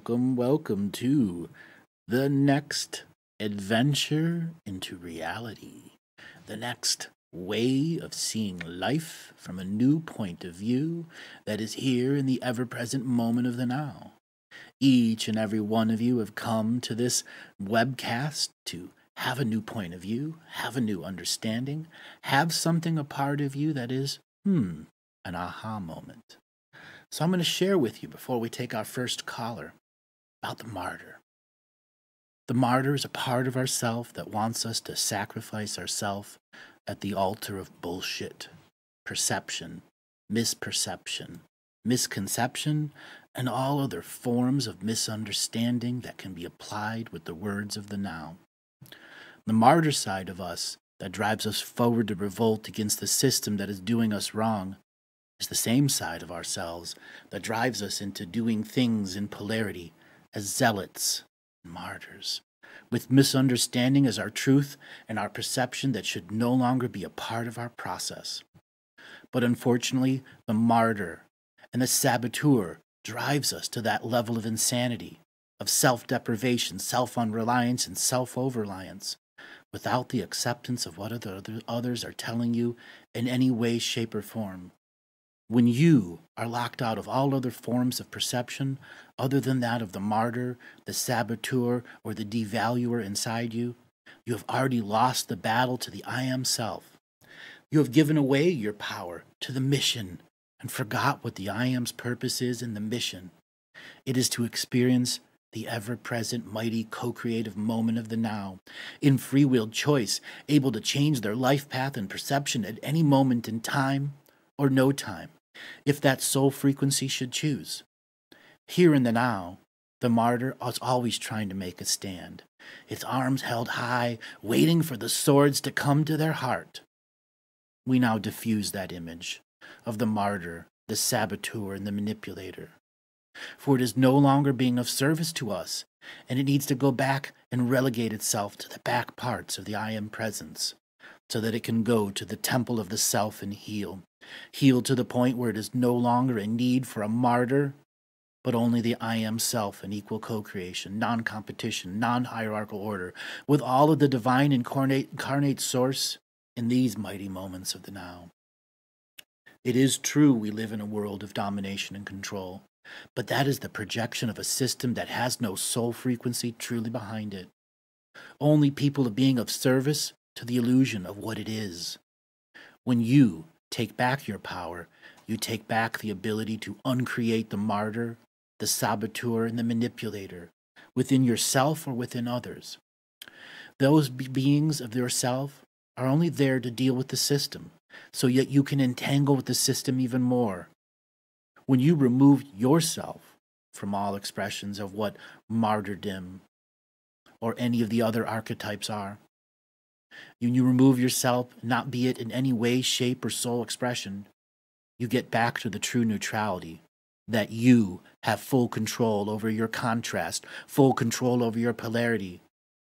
welcome to the next adventure into reality. The next way of seeing life from a new point of view that is here in the ever present moment of the now. Each and every one of you have come to this webcast to have a new point of view, have a new understanding, have something a part of you that is, an aha moment. So I'm going to share with you before we take our first caller about the martyr. The martyr is a part of ourself that wants us to sacrifice ourself at the altar of bullshit, perception, misperception, misconception, and all other forms of misunderstanding that can be applied with the words of the now. The martyr side of us that drives us forward to revolt against the system that is doing us wrong is the same side of ourselves that drives us into doing things in polarity as zealots and martyrs, with misunderstanding as our truth and our perception that should no longer be a part of our process. But unfortunately, the martyr and the saboteur drives us to that level of insanity, of self-deprivation, self-unreliance, and self-over-reliance, without the acceptance of what others are telling you in any way, shape, or form. When you are locked out of all other forms of perception other than that of the martyr, the saboteur, or the devaluer inside you, you have already lost the battle to the I am self. You have given away your power to the mission and forgot what the I am's purpose is in the mission. It is to experience the ever-present, mighty, co-creative moment of the now, in free-willed choice, able to change their life path and perception at any moment in time or no time, if that soul frequency should choose. Here in the now, the martyr is always trying to make a stand, its arms held high, waiting for the swords to come to their heart. We now diffuse that image of the martyr, the saboteur, and the manipulator, for it is no longer being of service to us, and it needs to go back and relegate itself to the back parts of the I am presence, so that it can go to the temple of the self and heal to the point where it is no longer a need for a martyr, but only the I am self in equal co-creation, non-competition, non-hierarchical order, with all of the divine incarnate source in these mighty moments of the now. It is true we live in a world of domination and control, but that is the projection of a system that has no soul frequency truly behind it. Only people of being of service to the illusion of what it is. When you take back your power, you take back the ability to uncreate the martyr, the saboteur, and the manipulator within yourself or within others. Those beings of yourself are only there to deal with the system, so yet you can entangle with the system even more. When you remove yourself from all expressions of what martyrdom or any of the other archetypes are, when you remove yourself, not be it in any way, shape, or soul expression, you get back to the true neutrality, that you have full control over your contrast, full control over your polarity.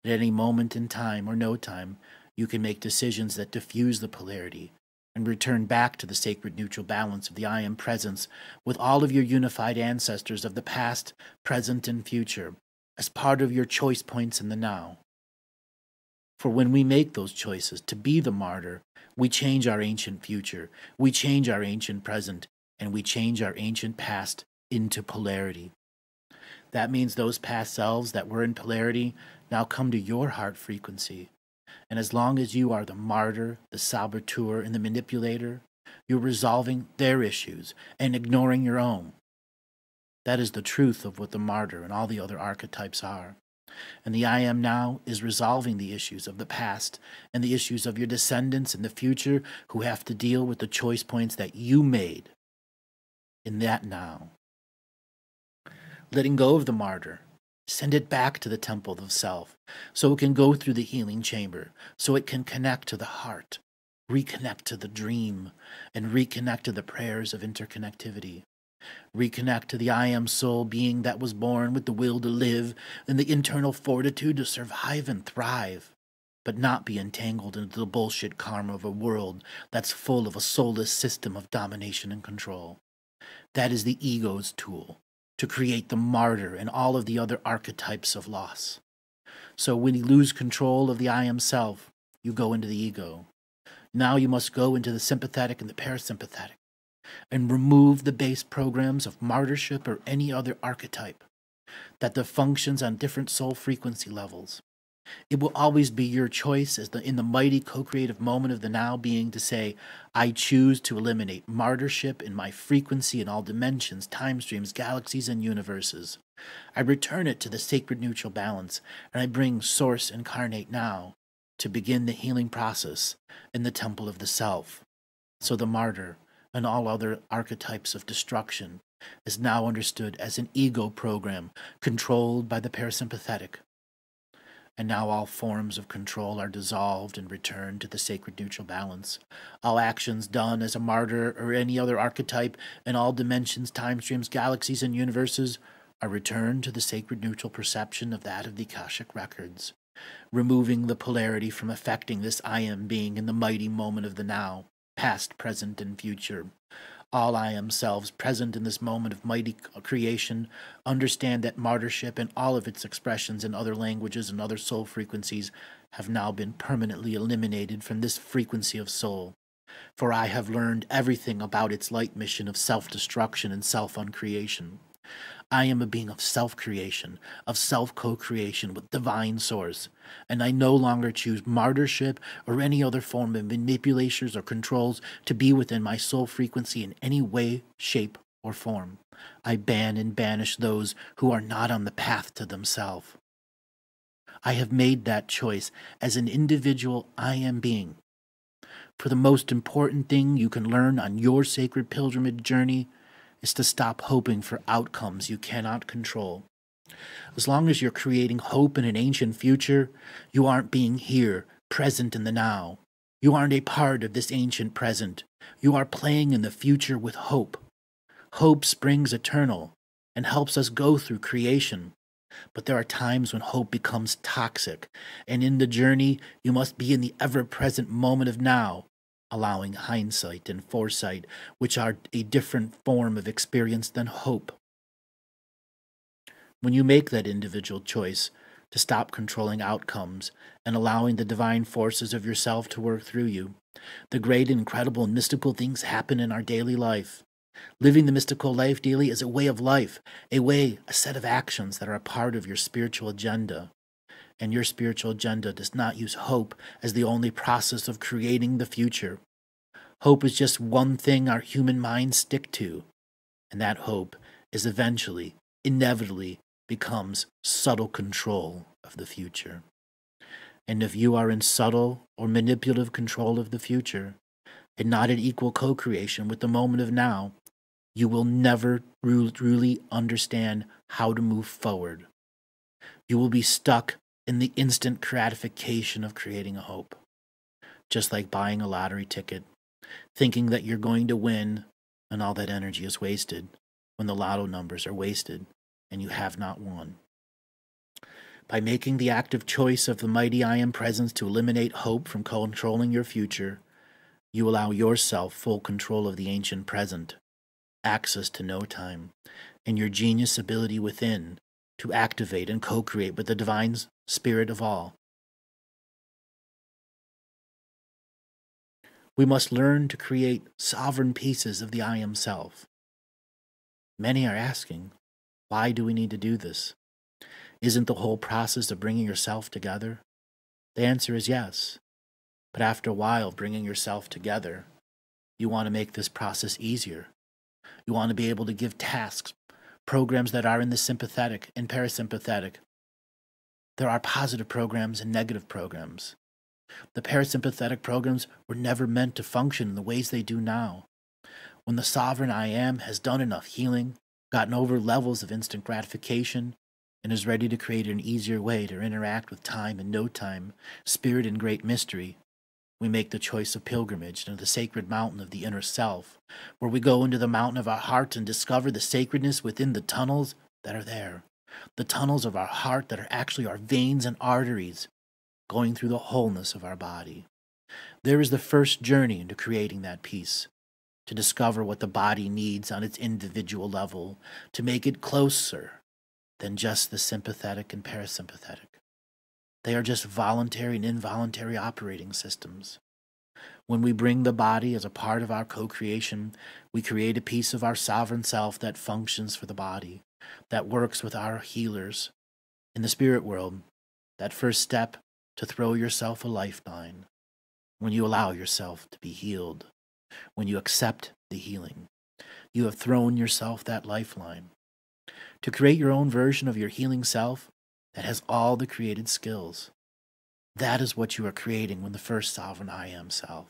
At any moment in time or no time, you can make decisions that diffuse the polarity and return back to the sacred neutral balance of the I am presence with all of your unified ancestors of the past, present, and future as part of your choice points in the now. For when we make those choices to be the martyr, we change our ancient future, we change our ancient present, and we change our ancient past into polarity. That means those past selves that were in polarity now come to your heart frequency. And as long as you are the martyr, the saboteur, and the manipulator, you're resolving their issues and ignoring your own. That is the truth of what the martyr and all the other archetypes are. And the I am now is resolving the issues of the past and the issues of your descendants in the future who have to deal with the choice points that you made in that now. Letting go of the martyr, send it back to the temple of self so it can go through the healing chamber, so it can connect to the heart, reconnect to the dream, and reconnect to the prayers of interconnectivity. Reconnect to the I am soul being that was born with the will to live and the internal fortitude to survive and thrive, but not be entangled into the bullshit karma of a world that's full of a soulless system of domination and control. That is the ego's tool to create the martyr and all of the other archetypes of loss. So when you lose control of the I am self, you go into the ego. Now you must go into the sympathetic and the parasympathetic and remove the base programs of martyrship or any other archetype that functions on different soul frequency levels. It will always be your choice in the mighty co-creative moment of the now being to say, I choose to eliminate martyrship in my frequency in all dimensions, time streams, galaxies, and universes. I return it to the sacred neutral balance, and I bring Source incarnate now to begin the healing process in the temple of the self. So the martyr and all other archetypes of destruction is now understood as an ego program controlled by the parasympathetic. And now all forms of control are dissolved and returned to the sacred neutral balance. All actions done as a martyr or any other archetype in all dimensions, time streams, galaxies, and universes are returned to the sacred neutral perception of that of the Akashic records, removing the polarity from affecting this I am being in the mighty moment of the now, past, present, and future. All I am selves present in this moment of mighty creation understand that martyrship and all of its expressions in other languages and other soul frequencies have now been permanently eliminated from this frequency of soul. For I have learned everything about its light mission of self-destruction and self-uncreation. I am a being of self-creation, of self-co-creation with divine source, and I no longer choose martyrship or any other form of manipulations or controls to be within my soul frequency in any way, shape, or form. I ban and banish those who are not on the path to themselves. I have made that choice as an individual I am being. For the most important thing you can learn on your sacred pilgrimage journey is to stop hoping for outcomes you cannot control. As long as you're creating hope in an ancient future, you aren't being here, present in the now. You aren't a part of this ancient present. You are playing in the future with hope. Hope springs eternal and helps us go through creation. But there are times when hope becomes toxic, and in the journey, you must be in the ever-present moment of now, allowing hindsight and foresight, which are a different form of experience than hope. When you make that individual choice to stop controlling outcomes and allowing the divine forces of yourself to work through you, the great and incredible and mystical things happen in our daily life. Living the mystical life daily is a way of life, a set of actions that are a part of your spiritual agenda. And your spiritual agenda does not use hope as the only process of creating the future. Hope is just one thing our human minds stick to, and that hope is eventually, inevitably, becomes subtle control of the future. And if you are in subtle or manipulative control of the future, and not in equal co-creation with the moment of now, you will never truly understand how to move forward. You will be stuck in the instant gratification of creating a hope, just like buying a lottery ticket, thinking that you're going to win, and all that energy is wasted when the lotto numbers are wasted and you have not won. By making the active choice of the mighty I Am presence to eliminate hope from controlling your future, you allow yourself full control of the ancient present, access to no time, and your genius ability within to activate and co-create with the divine spirit of all. We must learn to create sovereign pieces of the I Am self. Many are asking, why do we need to do this? Isn't the whole process of bringing yourself together? The answer is yes. But after a while of bringing yourself together, you want to make this process easier. You want to be able to give tasks, programs that are in the sympathetic and parasympathetic. There are positive programs and negative programs. The parasympathetic programs were never meant to function in the ways they do now. When the sovereign I Am has done enough healing, gotten over levels of instant gratification, and is ready to create an easier way to interact with time and no time, spirit and great mystery, we make the choice of pilgrimage into the sacred mountain of the inner self, where we go into the mountain of our heart and discover the sacredness within the tunnels that are there. The tunnels of our heart that are actually our veins and arteries, going through the wholeness of our body. There is the first journey into creating that peace, to discover what the body needs on its individual level, to make it closer than just the sympathetic and parasympathetic. They are just voluntary and involuntary operating systems. When we bring the body as a part of our co-creation, we create a piece of our sovereign self that functions for the body, that works with our healers. In the spirit world, that first step to throw yourself a lifeline, when you allow yourself to be healed, when you accept the healing, you have thrown yourself that lifeline to create your own version of your healing self that has all the created skills. That is what you are creating when the first sovereign I am self.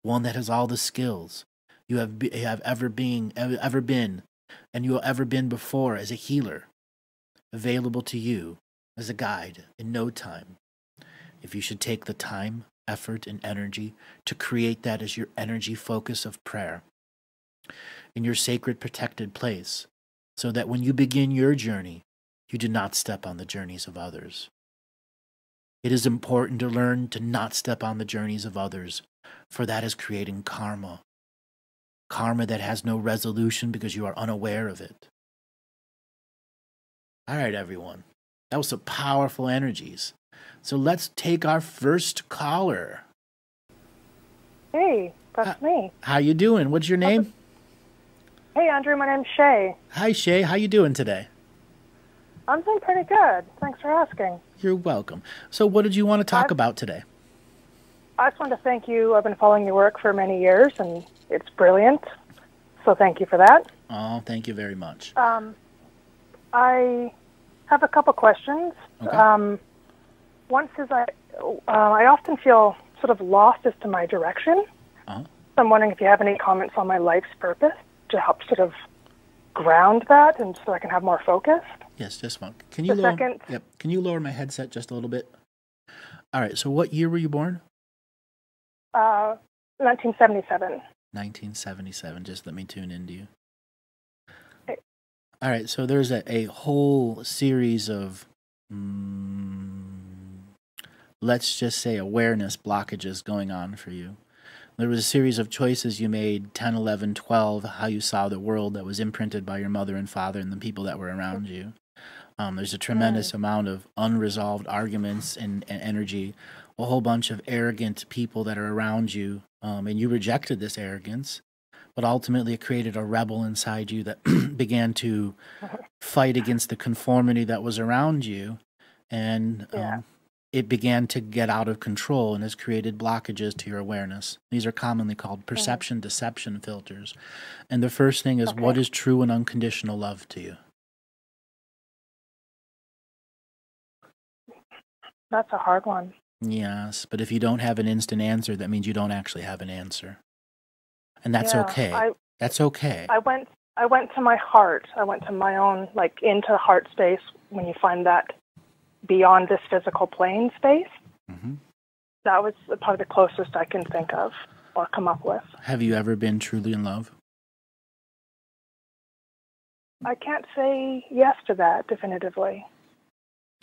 One that has all the skills you have ever been, and you will ever been before as a healer, available to you as a guide in no time. If you should take the time, effort, and energy to create that as your energy focus of prayer in your sacred protected place, so that when you begin your journey, you do not step on the journeys of others. It is important to learn to not step on the journeys of others, for that is creating karma. Karma that has no resolution because you are unaware of it. All right, everyone. That was some powerful energies. So let's take our first caller. Hey, that's me. How you doing? What's your name? Hey, Andrew. My name's Shay. Hi, Shay. How you doing today? I'm doing pretty good. Thanks for asking. You're welcome. So what did you want to talk about today? I just wanted to thank you. I've been following your work for many years, and it's brilliant. So thank you for that. Oh, thank you very much. I have a couple questions. Okay. One is I often feel sort of lost as to my direction. Uh-huh. So I'm wondering if you have any comments on my life's purpose to help sort of ground that and so I can have more focus. Yes, just one. Can you Can you lower my headset just a little bit? All right. So what year were you born? 1977. 1977. Just let me tune into you. Okay. All right. So there's a whole series of, let's just say, awareness blockages going on for you. There was a series of choices you made, 10, 11, 12, how you saw the world that was imprinted by your mother and father and the people that were around you. There's a tremendous amount of unresolved arguments and energy, a whole bunch of arrogant people that are around you, and you rejected this arrogance, but ultimately it created a rebel inside you that began to fight against the conformity that was around you, and it began to get out of control and has created blockages to your awareness. These are commonly called perception deception filters. And the first thing is, what is true and unconditional love to you? That's a hard one. Yes, but if you don't have an instant answer, that means you don't actually have an answer. And that's okay. That's okay. I went to my heart. I went to my own, like, into heart space when you find that beyond this physical plane space. That was probably the closest I can think of or come up with. Have you ever been truly in love? I can't say yes to that definitively.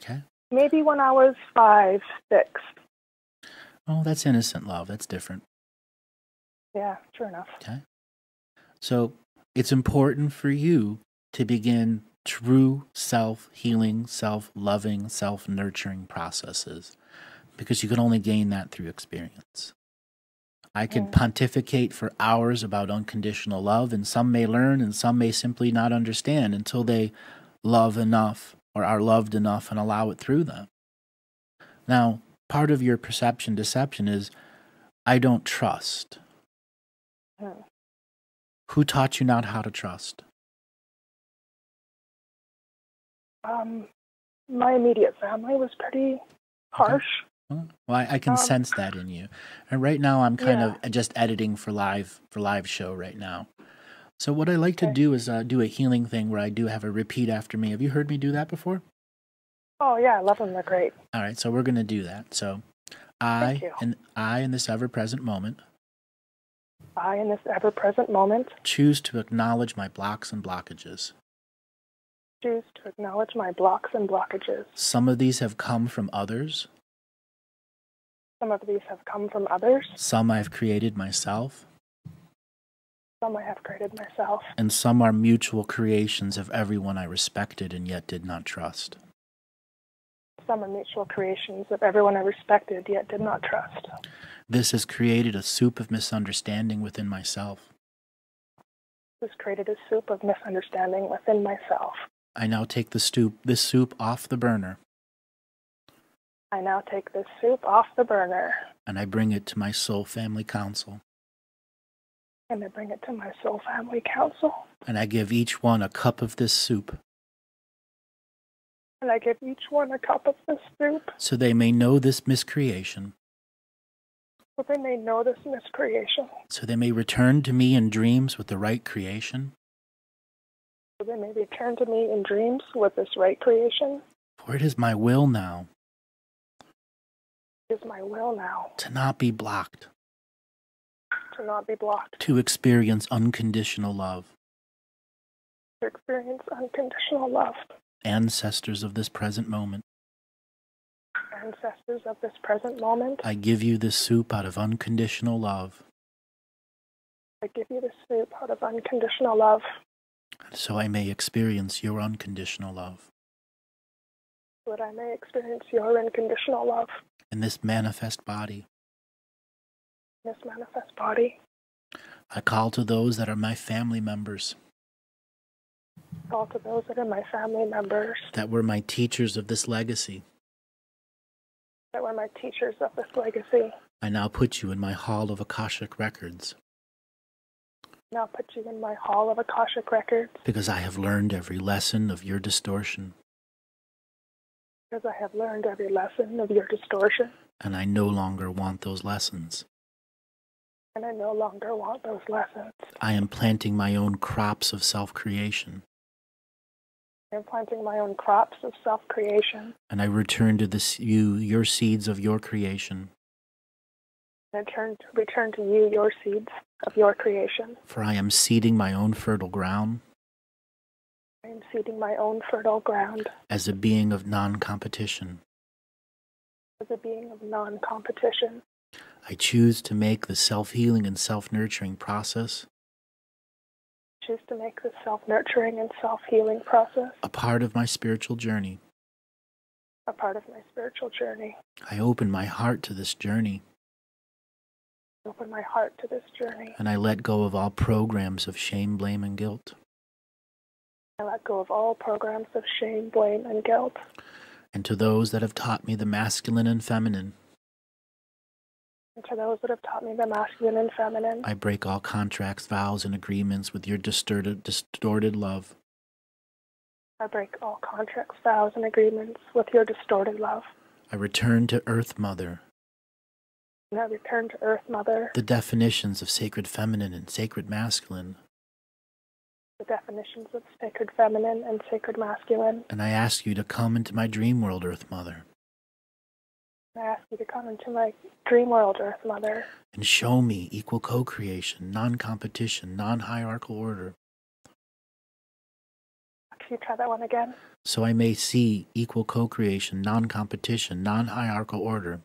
Okay. Maybe when I was 5, 6. Oh, that's innocent love. That's different. Yeah, true enough. Okay. So it's important for you to begin true self-healing, self-loving, self-nurturing processes, because you can only gain that through experience. I could pontificate for hours about unconditional love, and some may learn and some may simply not understand until they love enough or are loved enough and allow it through them. Now, part of your perception deception is, I don't trust. Who taught you not how to trust? My immediate family was pretty harsh. Okay. Well, I can sense that in you. And right now I'm kind of just editing for live show right now. So what I like to do is do a healing thing where I do have a repeat after me. Have you heard me do that before? Oh yeah, I love them. They're great. All right, so we're going to do that. So I in this ever-present moment. I in this ever-present moment. Choose to acknowledge my blocks and blockages. Choose to acknowledge my blocks and blockages. Some of these have come from others. Some of these have come from others. Some I've created myself. Some I have created myself. And some are mutual creations of everyone I respected and yet did not trust. Some are mutual creations of everyone I respected yet did not trust. This has created a soup of misunderstanding within myself. This created a soup of misunderstanding within myself. I now take this soup off the burner. I now take this soup off the burner. And I bring it to my soul family council. And I bring it to my soul family council. And I give each one a cup of this soup. And I give each one a cup of this soup. So they may know this miscreation. So they may know this miscreation. So they may return to me in dreams with the right creation. So they may return to me in dreams with this right creation. For it is my will now. It is my will now. To not be blocked. To not be blocked. To experience unconditional love. To experience unconditional love. Ancestors of this present moment. Ancestors of this present moment. I give you this soup out of unconditional love. I give you this soup out of unconditional love. So I may experience your unconditional love. So that I may experience your unconditional love. In this manifest body. In this manifest body. I call to those that are my family members. Call to those that are my family members. That were my teachers of this legacy. That were my teachers of this legacy. I now put you in my hall of Akashic records. Now put you in my hall of Akashic records. Because I have learned every lesson of your distortion. Because I have learned every lesson of your distortion. And I no longer want those lessons. And I no longer want those lessons. I am planting my own crops of self-creation. I am planting my own crops of self-creation. And I return to your seeds of your creation. And I return to you your seeds of your creation. For I am seeding my own fertile ground. I am seeding my own fertile ground. As a being of non-competition. As a being of non-competition. I choose to make the self-healing and self-nurturing process. Choose to make the self-nurturing and self-healing process a part of my spiritual journey. A part of my spiritual journey. I open my heart to this journey. Open my heart to this journey. And I let go of all programs of shame, blame, and guilt. I let go of all programs of shame, blame, and guilt. And to those that have taught me the masculine and feminine. And to those that have taught me the masculine and feminine. I break all contracts, vows, and agreements with your distorted love. I break all contracts, vows, and agreements with your distorted love. I return to Earth Mother. And I return to Earth Mother. The definitions of sacred feminine and sacred masculine. The definitions of sacred feminine and sacred masculine. And I ask you to come into my dream world, Earth Mother. I ask you to come into my dream world, Earth Mother. And show me equal co-creation, non-competition, non-hierarchical order. Can you try that one again? So I may see equal co-creation, non-competition, non-hierarchical order.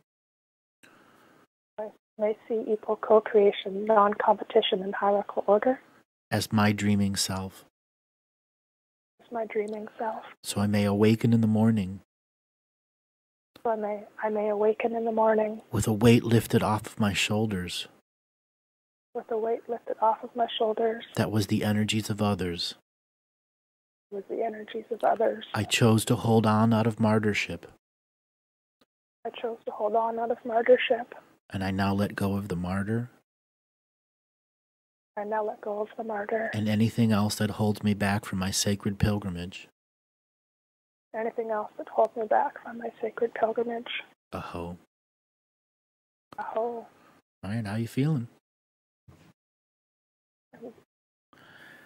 I may see equal co-creation, non-competition, and hierarchical order. As my dreaming self. As my dreaming self. So I may awaken in the morning. So I may awaken in the morning. With a weight lifted off of my shoulders. With a weight lifted off of my shoulders. That was the energies of others. Was the energies of others. I chose to hold on out of martyrship. I chose to hold on out of martyrship. And I now let go of the martyr. I now let go of the martyr. And anything else that holds me back from my sacred pilgrimage. Anything else that holds me back from my sacred pilgrimage. Aho. Aho. All right, how you feeling?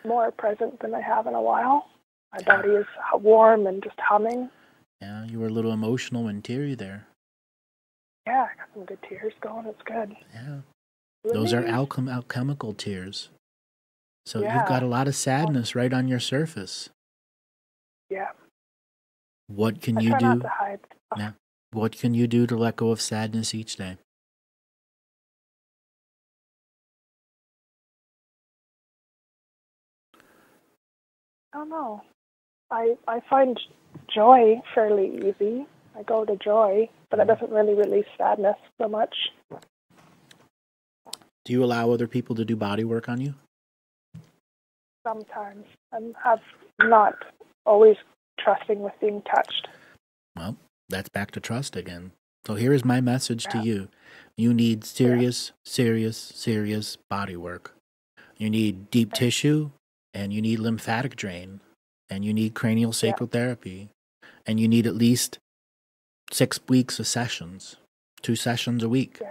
More present than I have in a while. My body is warm and just humming. Yeah, you were a little emotional and teary there. Yeah, I got some good tears going. It's good. Yeah. Those are alchemical tears. So yeah. You've got a lot of sadness right on your surface. Yeah. What can I you try do? Not to hide. Yeah. What can you do to let go of sadness each day? I don't know. I find joy fairly easy. I go to joy, but it doesn't really release sadness so much. Do you allow other people to do body work on you? Sometimes. I have not always trusting with being touched. Well, that's back to trust again. So here is my message to you. You need serious body work. You need deep tissue, and you need lymphatic drain, and you need cranial sacral therapy, and you need at least 6 weeks of sessions, 2 sessions a week,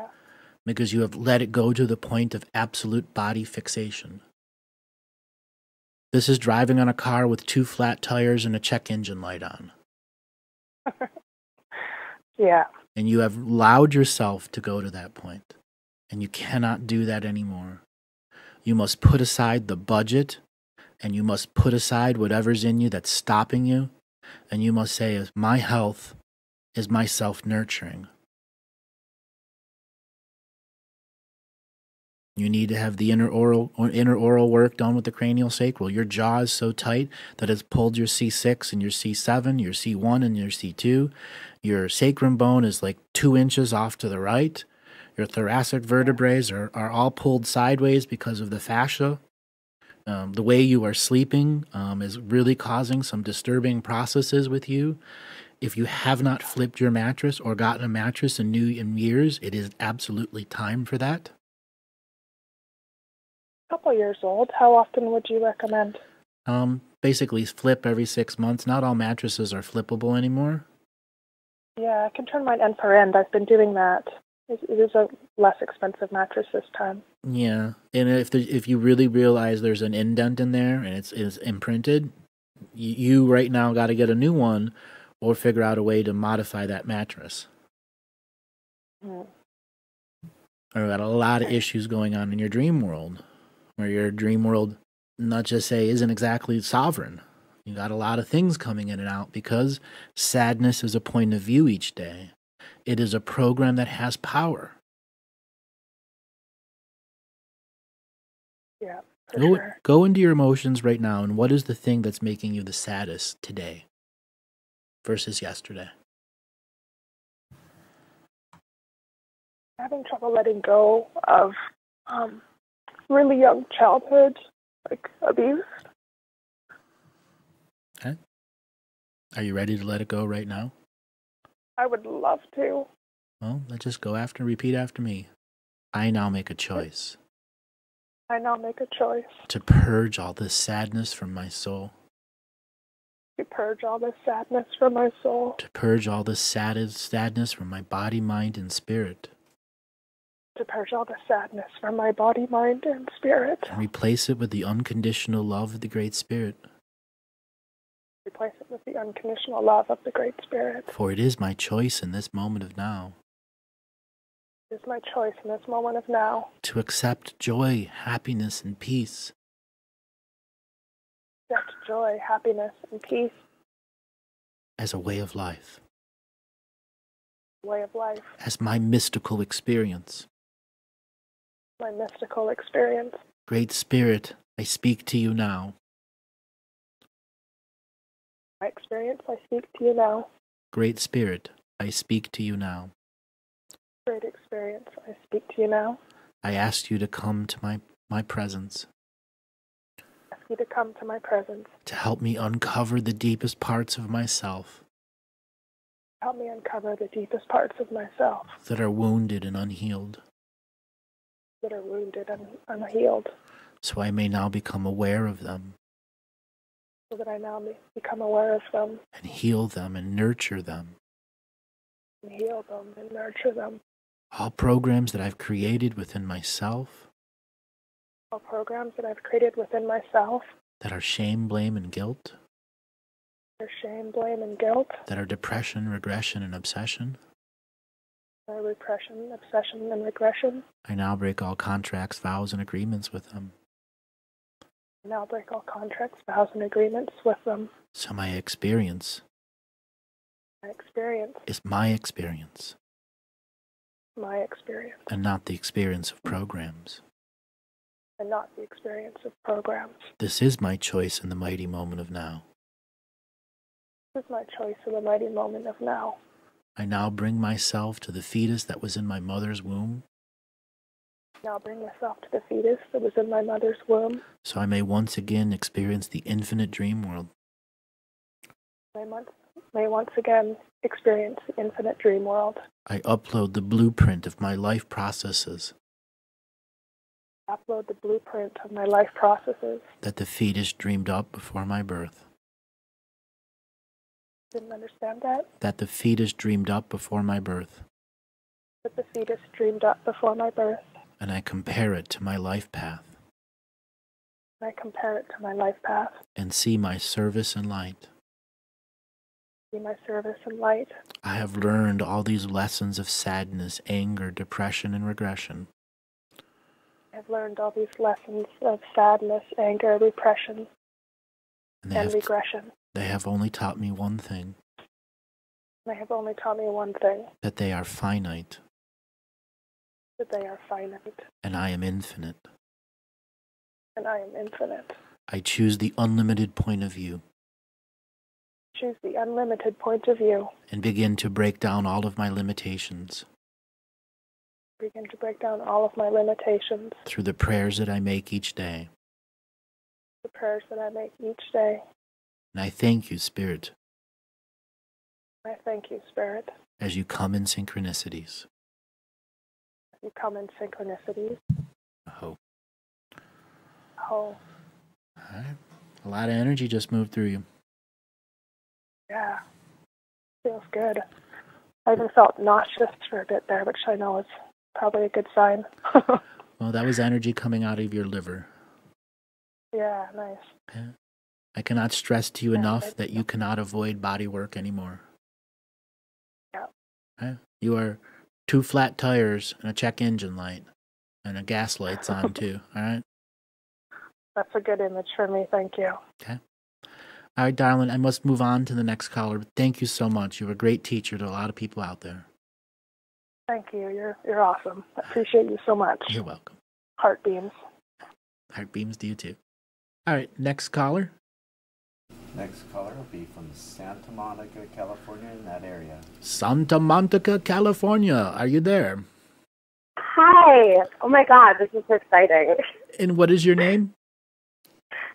because you have let it go to the point of absolute body fixation. This is driving on a car with 2 flat tires and a check engine light on. Yeah. And you have allowed yourself to go to that point, and you cannot do that anymore. You must put aside the budget, and you must put aside whatever's in you that's stopping you, and you must say, my health is my self-nurturing. You need to have the inner oral work done with the cranial sacral. Your jaw is so tight that it's pulled your C6 and your C7, your C1 and your C2. Your sacrum bone is like 2 inches off to the right. Your thoracic vertebrae are all pulled sideways because of the fascia. The way you are sleeping is really causing some disturbing processes with you. If you have not flipped your mattress or gotten a mattress in years, it is absolutely time for that. Couple years old. How often would you recommend? Basically flip every 6 months. Not all mattresses are flippable anymore. Yeah, I can turn mine end per end. I've been doing that. It is a less expensive mattress this time. Yeah, and if you really realize there's an indent in there and it's imprinted, you right now got to get a new one or figure out a way to modify that mattress. Or got a lot of issues going on in your dream world, where your dream world, not just say, isn't exactly sovereign. You got a lot of things coming in and out because sadness is a point of view each day. It is a program that has power. Yeah, for sure. Go into your emotions right now, and what is the thing that's making you the saddest today versus yesterday? Having trouble letting go of really young childhood, like abuse. Okay. Are you ready to let it go right now? I would love to. Well, let's just repeat after me. I now make a choice. I now make a choice. To purge all this sadness from my soul. To purge all this sadness from my soul. To purge all this sadness from my body, mind, and spirit. To purge all the sadness from my body, mind, and spirit. And replace it with the unconditional love of the Great Spirit. Replace it with the unconditional love of the Great Spirit. For it is my choice in this moment of now. It is my choice in this moment of now. To accept joy, happiness, and peace. Accept joy, happiness, and peace. As a way of life. Way of life. As my mystical experience. My mystical experience. Great Spirit, I speak to you now. My experience, I speak to you now. Great Spirit, I speak to you now. Great experience, I speak to you now. I ask you to come to my presence. I ask you to come to my presence. To help me uncover the deepest parts of myself. Help me uncover the deepest parts of myself. That are wounded and unhealed. That are wounded and unhealed. So I may now become aware of them. So that I now become aware of them. And heal them and nurture them. And heal them and nurture them. All programs that I've created within myself. All programs that I've created within myself. That are shame, blame, and guilt. That are shame, blame, and guilt. That are depression, regression, and obsession. That are repression, obsession, and regression. I now break all contracts, vows, and agreements with them. I now break all contracts, vows, and agreements with them. So my experience. My experience. Is my experience. My experience. And not the experience of programs. and not the experience of programs. This is my choice in the mighty moment of now. This is my choice in the mighty moment of now. I now bring myself to the fetus that was in my mother's womb. Now bring myself to the fetus that was in my mother's womb. So I may once again experience the infinite dream world. May once again experience the infinite dream world. I upload the blueprint of my life processes. Upload the blueprint of my life processes. That the fetus dreamed up before my birth. Didn't understand that. That the fetus dreamed up before my birth. That the fetus dreamed up before my birth. And I compare it to my life path. I compare it to my life path. And see my service and light. See my service and light. I have learned all these lessons of sadness, anger, depression, and regression. I have learned all these lessons of sadness, anger, repression, and regression. They have only taught me one thing. They have only taught me one thing. That they are finite. That they are finite. And I am infinite. And I am infinite. I choose the unlimited point of view. Choose the unlimited point of view. And begin to break down all of my limitations. Begin to break down all of my limitations. Through the prayers that I make each day. The prayers that I make each day. And I thank you, Spirit. I thank you, Spirit. As you come in synchronicities. As you come in synchronicities. Oh. Oh. All right. A lot of energy just moved through you. Yeah. Feels good. I even felt nauseous for a bit there, which I know is probably a good sign. Well, that was energy coming out of your liver. Yeah, nice. Yeah. I cannot stress to you enough that you cannot avoid body work anymore. Yeah. Okay? You are 2 flat tires and a check engine light. And a gas light's on too, all right? That's a good image for me, thank you. Okay. All right, darling, I must move on to the next caller. Thank you so much. You're a great teacher to a lot of people out there. Thank you. You're awesome. I appreciate you so much. You're welcome. Heart beams. Heart beams to you too. All right, next caller. Next caller will be from Santa Monica, California, in that area. Santa Monica, California. Are you there? Hi. Oh my God, this is so exciting. And what is your name?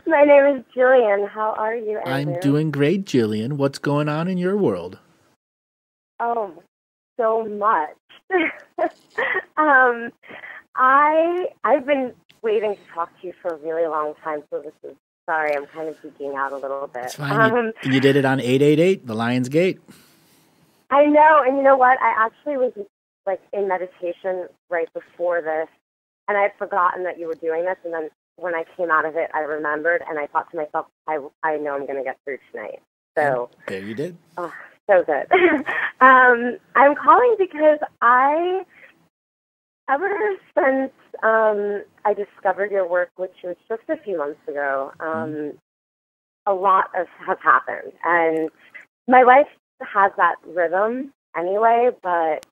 My name is Jillian. How are you, Andrew? I'm doing great, Jillian. What's going on in your world? Oh, so much. I've been waiting to talk to you for a really long time, so this is, sorry, I'm kind of geeking out a little bit. It's fine. You did it on 888, the Lion's Gate. I know, and you know what? I actually was like in meditation right before this, and I had forgotten that you were doing this, and then when I came out of it, I remembered, and I thought to myself, I know I'm going to get through tonight. So there you did. Oh, so good. I'm calling because ever since I discovered your work, which was just a few months ago, a lot has happened. And my life has that rhythm anyway, but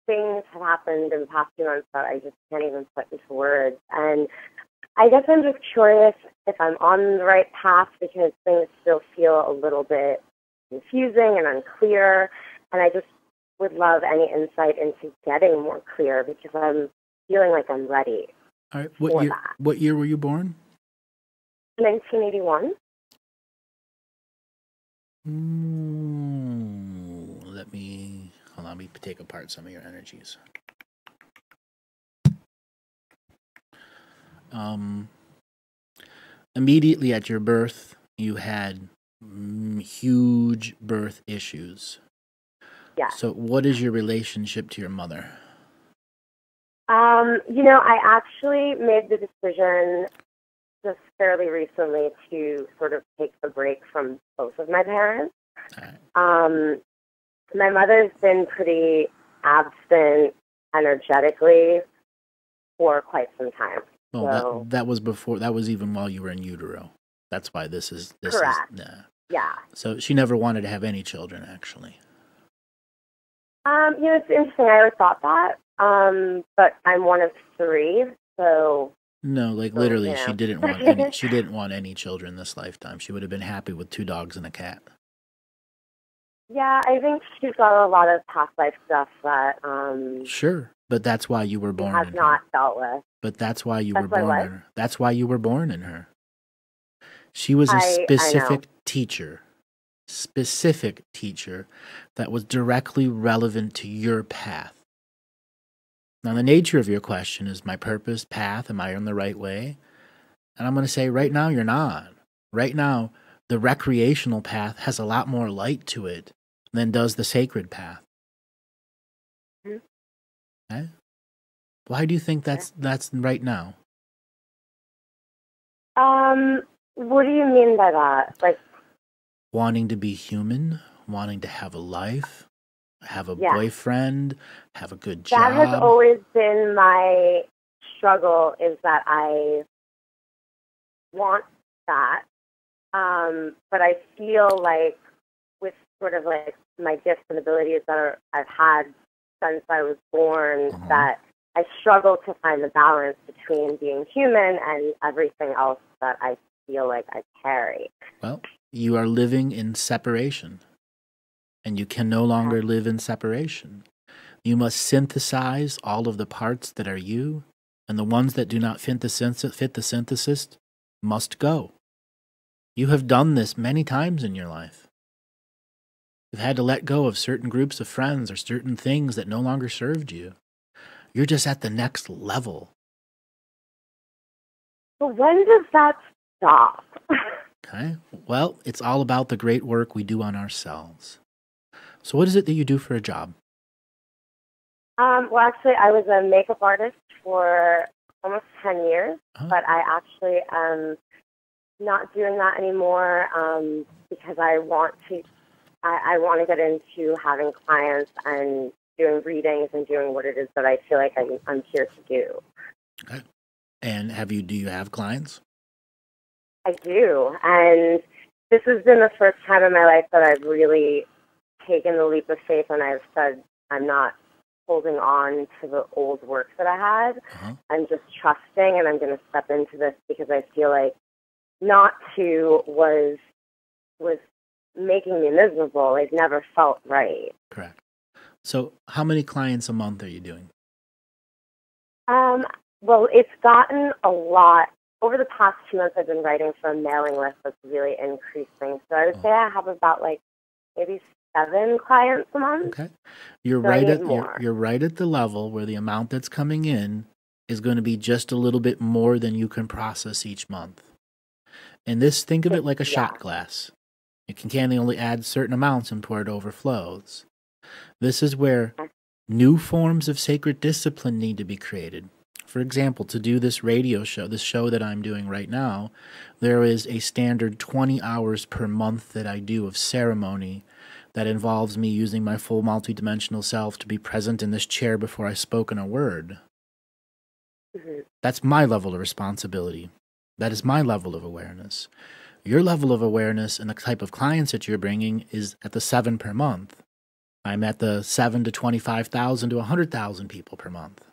things have happened in the past few months that I just can't even put into words. And I guess I'm just curious if I'm on the right path because things still feel a little bit confusing and unclear. And I just would love any insight into getting more clear because I'm feeling like I'm ready. All right. What year were you born? 1981. Let me take apart some of your energies. Immediately at your birth, you had huge birth issues. Yeah. So what is your relationship to your mother? I actually made the decision just fairly recently to sort of take a break from both of my parents. All right. My mother's been pretty absent energetically for quite some time. Well, so, that was before. That was even while you were in utero. That's why this is correct. Yeah. So she never wanted to have any children, actually. It's interesting. I always thought that, but I'm one of 3, so No, like So, literally, you she know. didn't want any. She didn't want any children this lifetime. She would have been happy with 2 dogs and a cat. Yeah, I think she's got a lot of past life stuff that Sure, but that's why you were she born has in not her. dealt with. But that's why you That's were why born what? in her. That's why you were born in her. She was a I know. specific teacher that was directly relevant to your path. Now, the nature of your question is my purpose, path, am I on the right way? And I'm going to say right now, you're not. Right now, the recreational path has a lot more light to it than does the sacred path. Mhm. Okay? Why do you think that's right now? What do you mean by that? Like, Wanting to be human, wanting to have a life, have a yeah, boyfriend, have a good that has job. always been my struggle, is that I want that. But I feel like with sort of like my gifts and abilities that I've had since I was born, that I struggle to find the balance between being human and everything else that I feel like I carry. Well, you are living in separation, and you can no longer live in separation. You must synthesize all of the parts that are you, and the ones that do not fit the synthesis must go. You have done this many times in your life. You've had to let go of certain groups of friends or certain things that no longer served you. You're just at the next level. But when does that stop? Okay? Well, it's all about the great work we do on ourselves. So what is it that you do for a job? Well, actually, I was a makeup artist for almost 10 years, but I actually am not doing that anymore because I want to get into having clients and doing readings and doing what it is that I feel like I'm here to do. Okay. And do you have clients? I do. And this has been the first time in my life that I've really taken the leap of faith, and I've said I'm not holding on to the old work that I had. I'm just trusting, and I'm going to step into this because I feel like not to was making me miserable. It never felt right. Correct. So how many clients a month are you doing? Well, it's gotten a lot. Over the past 2 months, I've been writing for a mailing list that's really increasing. So I would say I have about like maybe 7 clients a month. Okay. You're right at the level where the amount that's coming in is going to be just a little bit more than you can process each month. And think of it like a shot glass. You can only add certain amounts until it overflows. This is where new forms of sacred discipline need to be created. For example, to do this radio show, this show that I'm doing right now, there is a standard 20 hours per month that I do of ceremony that involves me using my full multidimensional self to be present in this chair before I spoken a word. That's my level of responsibility. That is my level of awareness. Your level of awareness and the type of clients that you're bringing is at the 7 per month. I'm at the 7 to 25,000 to 100,000 people per month.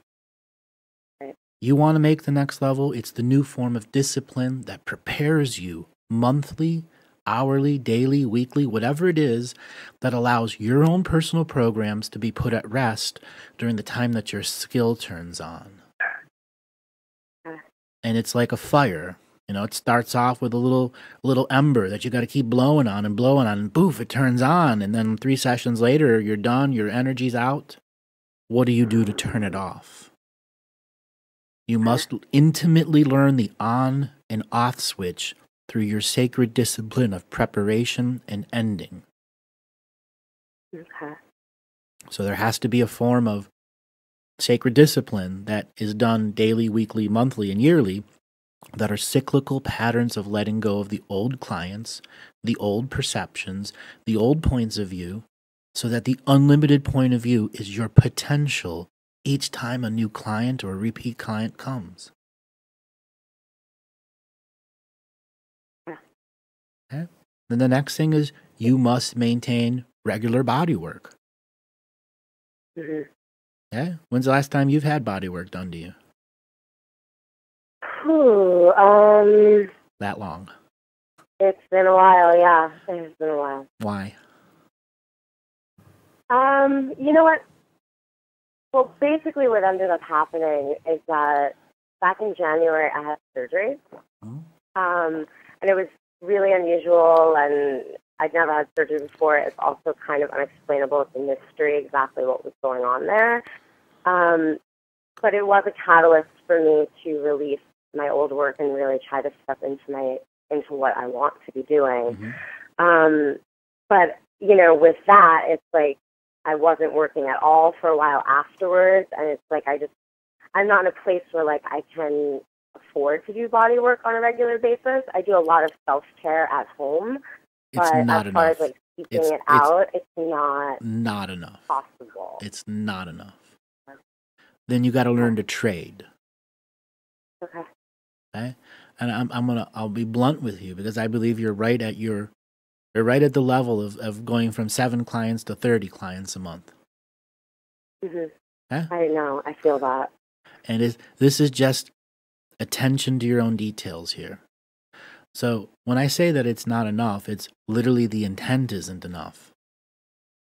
You want to make the next level? It's the new form of discipline that prepares you monthly, hourly, daily, weekly, whatever it is, that allows your own personal programs to be put at rest during the time that your skill turns on. And it's like a fire. You know, it starts off with a little ember that you got to keep blowing on, and poof, it turns on. And then 3 sessions later, you're done, your energy's out. What do you do to turn it off? You must intimately learn the on and off switch through your sacred discipline of preparation and ending. Okay. So there has to be a form of sacred discipline that is done daily, weekly, monthly, and yearly that are cyclical patterns of letting go of the old clients, the old perceptions, the old points of view, so that the unlimited point of view is your potential each time a new client or a repeat client comes. Okay? Then the next thing is you must maintain regular body work. Mm-hmm. Okay? When's the last time you've had body work done to you? Ooh, That long. it's been a while, yeah. It's been a while. Why? You know what? Well, basically what ended up happening is that back in January I had surgery. And it was really unusual, and I'd never had surgery before. It's also kind of unexplainable. It's a mystery exactly what was going on there. But it was a catalyst for me to release my old work and really try to step into what I want to be doing. But, you know, with that, it's like I wasn't working at all for a while afterwards, and it's like I'm not in a place where, like, I can afford to do body work on a regular basis. I do a lot of self-care at home, but as far as, like, keeping it out, it's not enough. Possible. It's not enough. Then you got to learn to trade. Okay. Okay? And I'll be blunt with you, because I believe you're right at the level of going from 7 clients to 30 clients a month. Mm-hmm. Okay? I know. I feel that. And this is just attention to your own details here. So when I say that it's not enough, it's literally the intent isn't enough.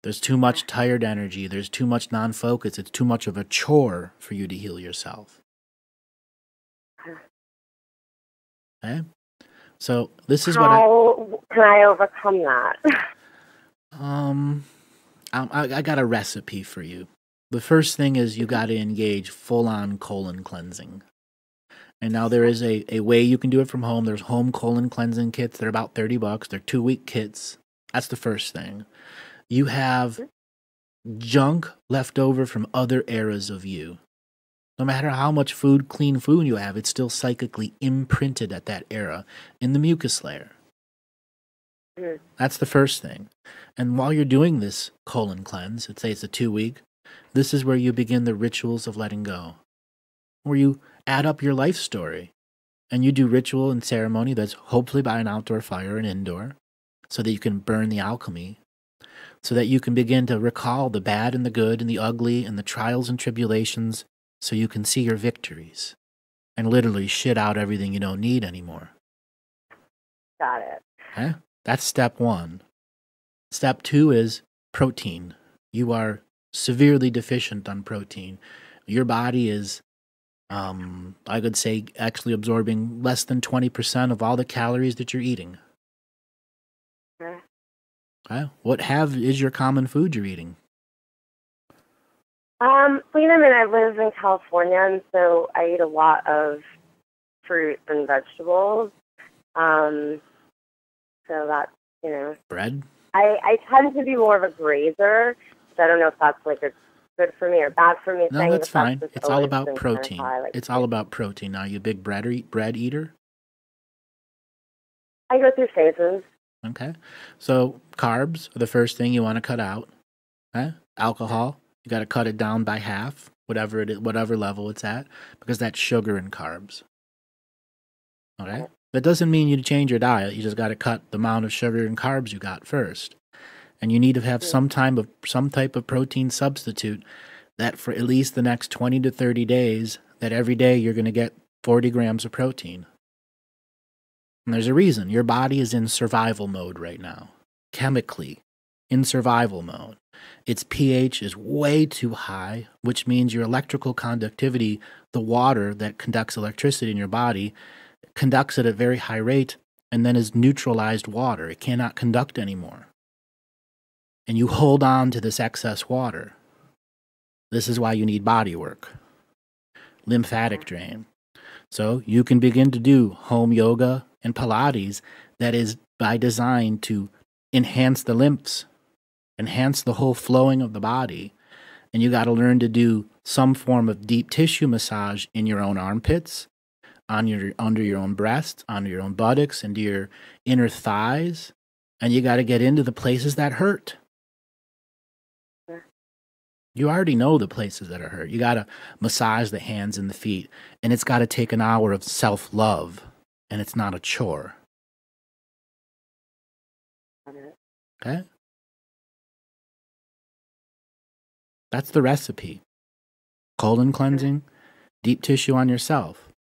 There's too much tired energy. There's too much non-focus. It's too much of a chore for you to heal yourself. Okay? So this is How can I overcome that? I got a recipe for you. The first thing is you got to engage full-on colon cleansing. And now there is a way you can do it from home. There's home colon cleansing kits. They're about $30. They're 2-week kits. That's the first thing. You have junk left over from other eras of you. No matter how much clean food you have, it's still psychically imprinted at that era in the mucus layer. That's the first thing. And while you're doing this colon cleanse, let's say it's a 2-week, this is where you begin the rituals of letting go, where you add up your life story and you do ritual and ceremony that's hopefully by an outdoor fire and indoor, so that you can burn the alchemy, so that you can begin to recall the bad and the good and the ugly and the trials and tribulations, so you can see your victories and literally shit out everything you don't need anymore. Got it. Okay? That's step 1. Step 2 is protein. You are severely deficient on protein. Your body is, I could say, actually absorbing less than 20% of all the calories that you're eating. Okay? What is your common food you're eating? I live in California, and so I eat a lot of fruit and vegetables. So that's, Bread? I tend to be more of a grazer, so I don't know if that's like good for me or bad for me. No, that's fine. It's all about protein. It's all about protein. Now, are you a big bread eater? I go through phases. Okay. So carbs are the first thing you want to cut out. Okay? Alcohol, you got to cut it down by half, whatever level it's at, because that's sugar and carbs. Okay? That doesn't mean you change your diet. You just got to cut the amount of sugar and carbs you got first. And you need to have some type of protein substitute that for at least the next 20 to 30 days, that every day you're going to get 40 grams of protein. And there's a reason. Your body is in survival mode right now. Chemically, in survival mode. Its pH is way too high, which means your electrical conductivity, the water that conducts electricity in your body, conducts at a very high rate and then is neutralized water. It cannot conduct anymore. And you hold on to this excess water. This is why you need body work. Lymphatic drain. So you can begin to do home yoga and Pilates that is by design to enhance the lymphs, enhance the whole flowing of the body. And you got to learn to do some form of deep tissue massage in your own armpits, under your own breasts, under your own buttocks, into your inner thighs. And you got to get into the places that hurt. You already know the places that are hurt. You got to massage the hands and the feet. And it's got to take an hour of self-love. And it's not a chore. Okay? That's the recipe. Colon cleansing, deep tissue on yourself.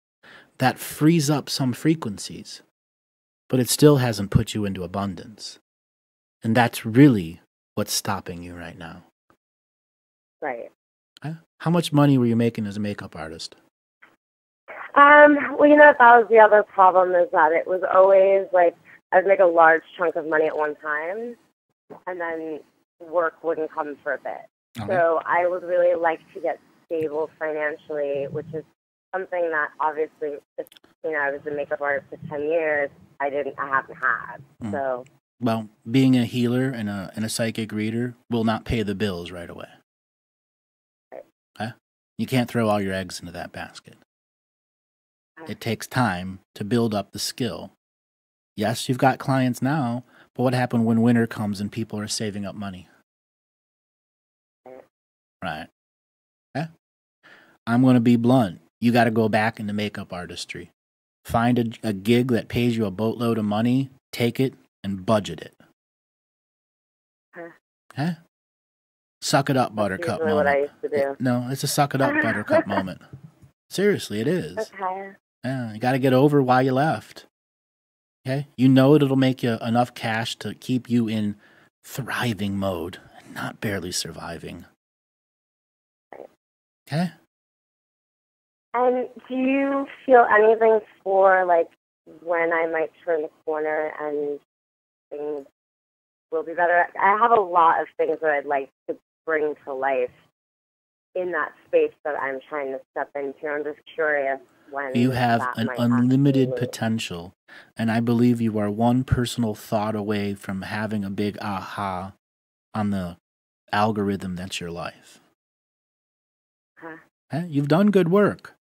that frees up some frequencies, but it still hasn't put you into abundance. And that's really what's stopping you right now. Right. How much money were you making as a makeup artist? Well, that was the other problem, is that it was always like I'd make a large chunk of money at one time, and then work wouldn't come for a bit. Okay. So I would really like to get stable financially, which is something that obviously, I was a makeup artist for 10 years, I haven't had. So. Well, being a healer and a psychic reader will not pay the bills right away. Right. Okay? You can't throw all your eggs into that basket. It takes time to build up the skill. Yes, you've got clients now, but what happened when winter comes and people are saving up money? Right. Okay? I'm going to be blunt. You got to go back into makeup artistry. Find a gig that pays you a boatload of money, take it, and budget it. Okay? Suck it up, buttercup moment. What I used to do. No, it's a suck it up, buttercup moment. Seriously, it is. Okay. Yeah, you got to get over why you left. Okay? You know it'll make you enough cash to keep you in thriving mode and not barely surviving. Okay? And do you feel anything for, like, when I might turn the corner and things will be better? I have a lot of things that I'd like to bring to life in that space that I'm trying to step into. I'm just curious when you have that an might unlimited potential, and I believe you are one personal thought away from having a big aha on the algorithm that's your life. Okay? You've done good work.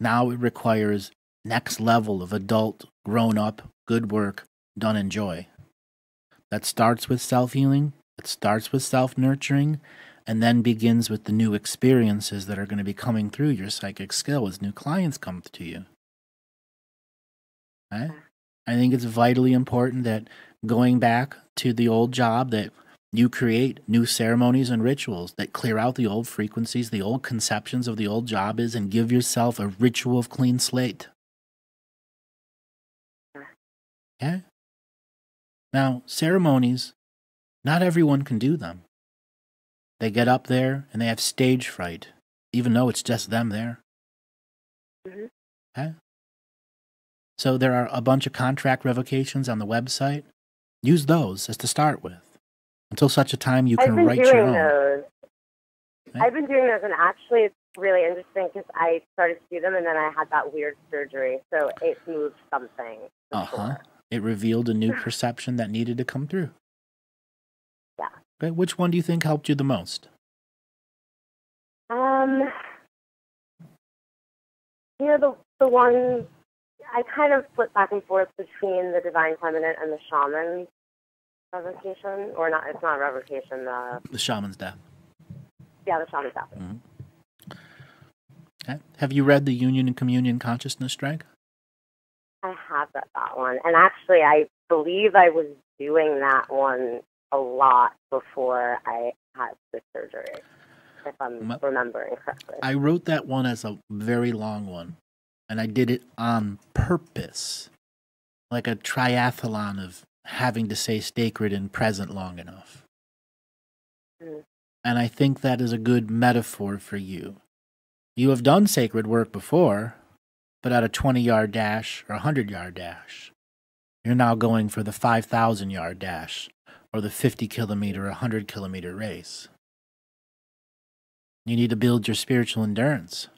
Now it requires next level of adult, grown-up, good work done in joy. That starts with self-healing, it starts with self-nurturing, and then begins with the new experiences that are going to be coming through your psychic skill as new clients come to you. Okay? I think it's vitally important that going back to the old job, that you create new ceremonies and rituals that clear out the old frequencies, the old conceptions of the old job is, and give yourself a ritual of clean slate. Okay? Now, ceremonies, not everyone can do them. They get up there and they have stage fright, even though it's just them there. Okay? So there are a bunch of contract revocations on the website. Use those as to start with, until such a time you can write your own. Okay? I've been doing those, and actually it's really interesting because I started to do them, and then I had that weird surgery, so it moved something. Sure. It revealed a new perception that needed to come through. Yeah. Okay, which one do you think helped you the most? The one, I kind of flip back and forth between the Divine Feminine and the Shaman revocation, or not, it's not a revocation. The Shaman's Death. Yeah, the Shaman's Death. Mm-hmm. Okay. Have you read the Union and Communion Consciousness Strike? I have read that one, and actually I believe I was doing that one a lot before I had the surgery, if I'm remembering correctly. I wrote that one as a very long one, and I did it on purpose, like a triathlon of having to say sacred and present long enough. And I think that is a good metaphor for you. You have done sacred work before, but at a 20-yard dash or a 100-yard dash. You're now going for the 5,000-yard dash or the 50-kilometer or 100-kilometer race. You need to build your spiritual endurance.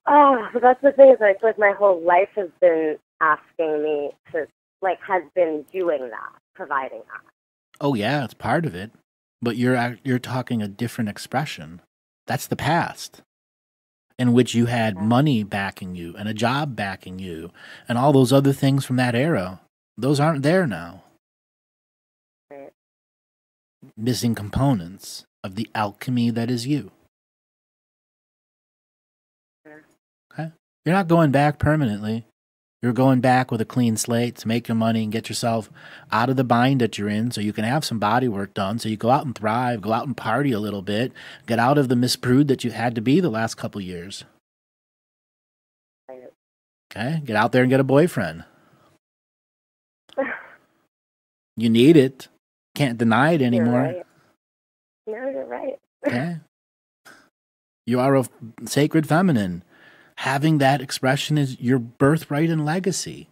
Oh, that's the thing, is I feel like my whole life has been asking me to, has been doing that, providing that. Oh yeah, it's part of it, but you're talking a different expression. That's the past, in which you had money backing you and a job backing you and all those other things from that era. Those aren't there now. Right. Missing components of the alchemy that is you. Okay? You're not going back permanently. You're going back with a clean slate to make your money and get yourself out of the bind that you're in so you can have some body work done, so you go out and thrive, go out and party a little bit, get out of the Miss Prude that you had to be the last couple years. Okay? Get out there and get a boyfriend. You need it. Can't deny it anymore. You're right. No, you're right. Okay? You are a sacred feminine. Having that expression is your birthright and legacy.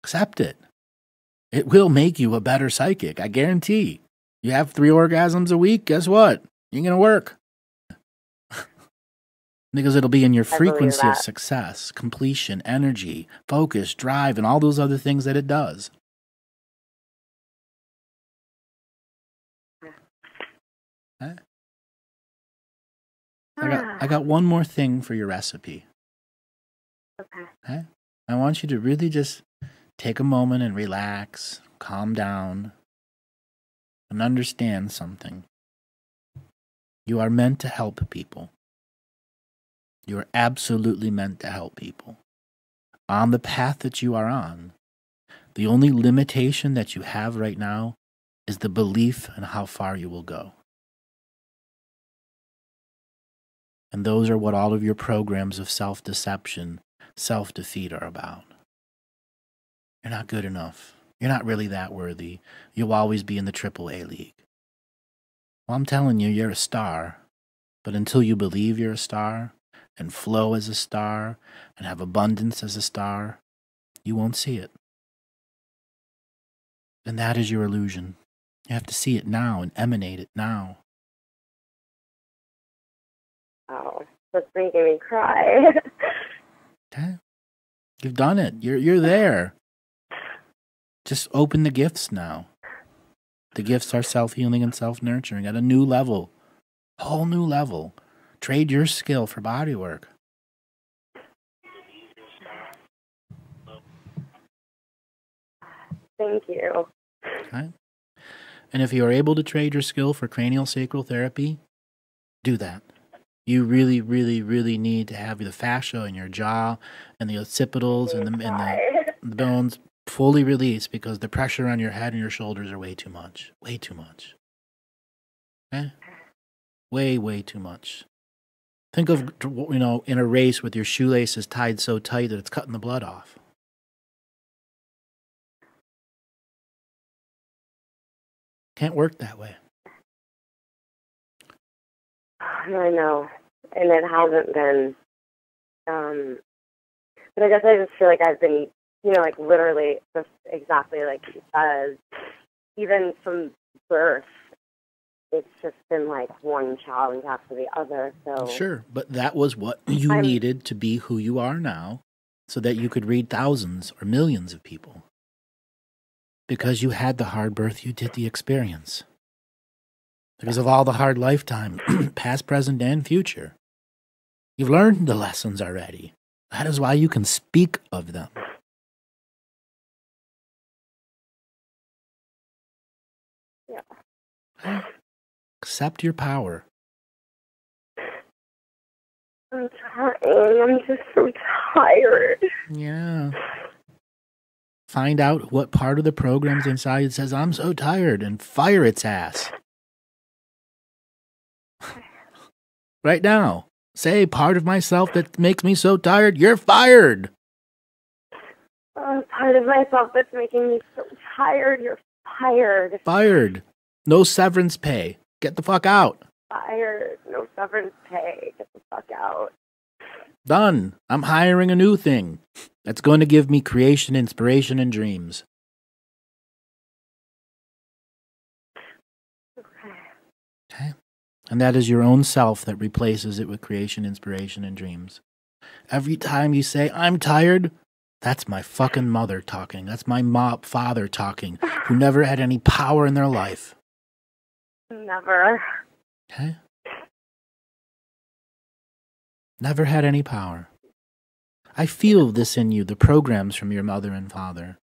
Accept it. It will make you a better psychic, I guarantee. You have 3 orgasms a week, guess what? You're going to work. Because it'll be in your frequency of success, completion, energy, focus, drive, and all those other things that it does. Okay? I got one more thing for your recipe. Okay? I want you to really just take a moment and relax, calm down, and understand something. You are meant to help people. You are absolutely meant to help people. On the path that you are on, the only limitation that you have right now is the belief in how far you will go. And those are what all of your programs of self-deception, self-defeat are about. You're not good enough. You're not really that worthy. You'll always be in the AAA league. Well, I'm telling you, you're a star. But until you believe you're a star, and flow as a star, and have abundance as a star, you won't see it. And that is your illusion. You have to see it now and emanate it now. Oh, that's making me cry. Okay? You've done it. You're there. Just open the gifts now. The gifts are self-healing and self-nurturing at a new level. A whole new level. Trade your skill for body work. Thank you. Okay? And if you are able to trade your skill for cranial sacral therapy, do that. You really, really, really need to have the fascia in your jaw and the occipitals and the bones fully released because the pressure on your head and your shoulders are way too much. Way too much. Okay? Way, way too much. Think of, in a race with your shoelaces tied so tight that it's cutting the blood off. Can't work that way. I know, and it hasn't been. But I guess I just feel like I've been, literally just exactly like you said. Even from birth, it's just been like one challenge after the other. So sure, but that was what you needed to be who you are now, so that you could read thousands or millions of people. Because you had the hard birth, you did the experience. Because of all the hard lifetime, past, present, and future. You've learned the lessons already. That is why you can speak of them. Yeah. Accept your power. I'm trying. I'm just so tired. Yeah. Find out what part of the program's inside says, I'm so tired, and fire its ass. Right now. Say, part of myself that makes me so tired, you're fired. Part of myself that's making me so tired, you're fired. Fired. No severance pay. Get the fuck out. Fired. No severance pay. Get the fuck out. Done. I'm hiring a new thing that's going to give me creation, inspiration, and dreams. Okay. And that is your own self that replaces it with creation, inspiration, and dreams. Every time you say, I'm tired, that's my fucking mother talking. That's my father talking, who never had any power in their life. Never. Okay? Never had any power. I feel this in you, the programs from your mother and father.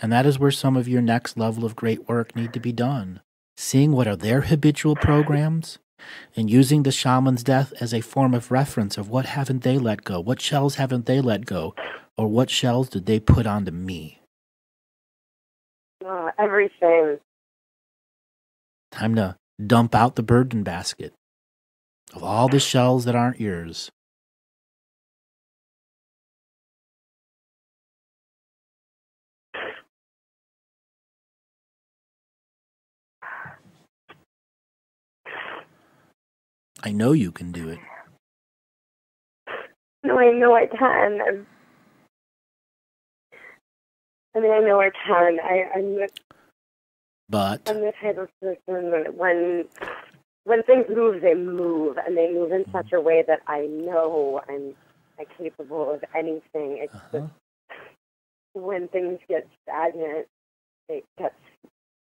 And that is where some of your next level of great work need to be done. Seeing what are their habitual programs and using the shaman's death as a form of reference of what haven't they let go, what shells haven't they let go, or what shells did they put onto me. Everything. Time to dump out the burden basket of all the shells that aren't yours. I know you can do it. No, I know I can. I know I can. I'm the type of person that when things move, they move, and they move in such a way that I know I'm capable of anything. It's just when things get stagnant, it gets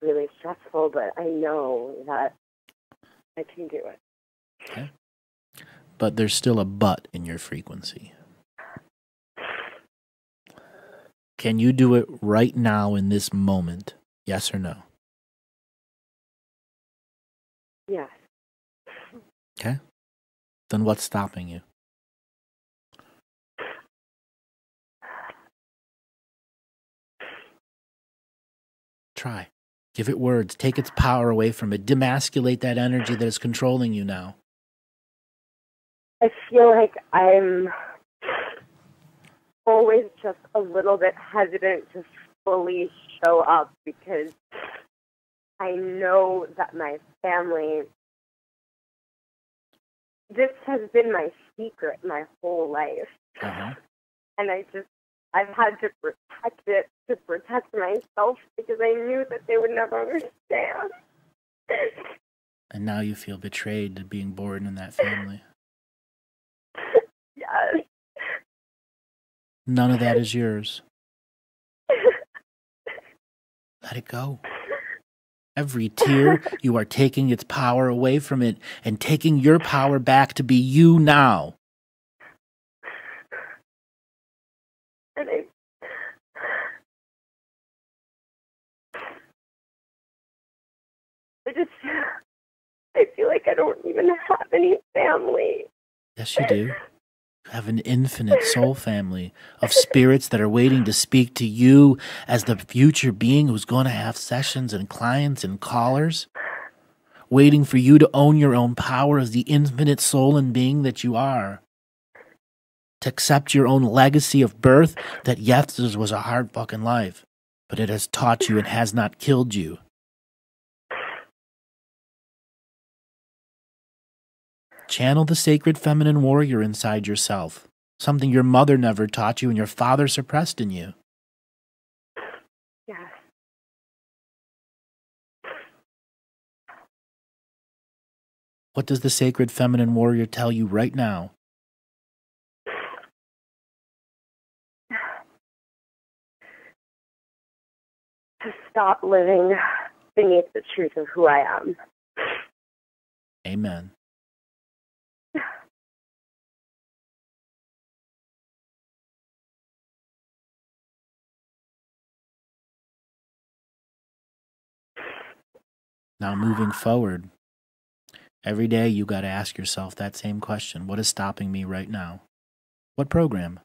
really stressful, but I know that I can do it. Okay. But there's still a but in your frequency. Can you do it right now in this moment? Yes or no? Yes. Okay. Then what's stopping you? Try. Give it words. Take its power away from it. Demasculate that energy that is controlling you now. I feel like I'm always just a little bit hesitant to fully show up because I know that my family, this has been my secret my whole life. And I've had to protect it, to protect myself, because I knew that they would never understand. And now you feel betrayed to being born in that family. Yes. None of that is yours. Let it go. Every tear, you are taking its power away from it and taking your power back to be you now. And I feel like I don't even have any family. Yes, you do. You have an infinite soul family of spirits that are waiting to speak to you as the future being who's going to have sessions and clients and callers, waiting for you to own your own power as the infinite soul and being that you are. To accept your own legacy of birth, that yes, this was a hard fucking life, but it has taught you and has not killed you. Channel the sacred feminine warrior inside yourself, something your mother never taught you and your father suppressed in you. Yes. What does the sacred feminine warrior tell you right now? To stop living beneath the truth of who I am. Amen. Now moving forward, every day you got to ask yourself that same question. What is stopping me right now? What program?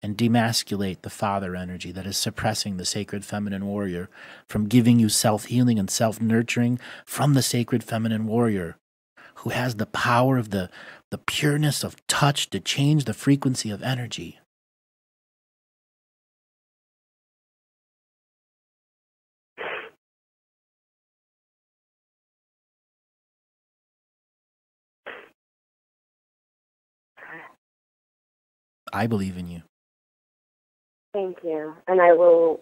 And demasculate the father energy that is suppressing the sacred feminine warrior from giving you self-healing and self-nurturing from the sacred feminine warrior who has the power of the pureness of touch to change the frequency of energy. I believe in you. Thank you. And I will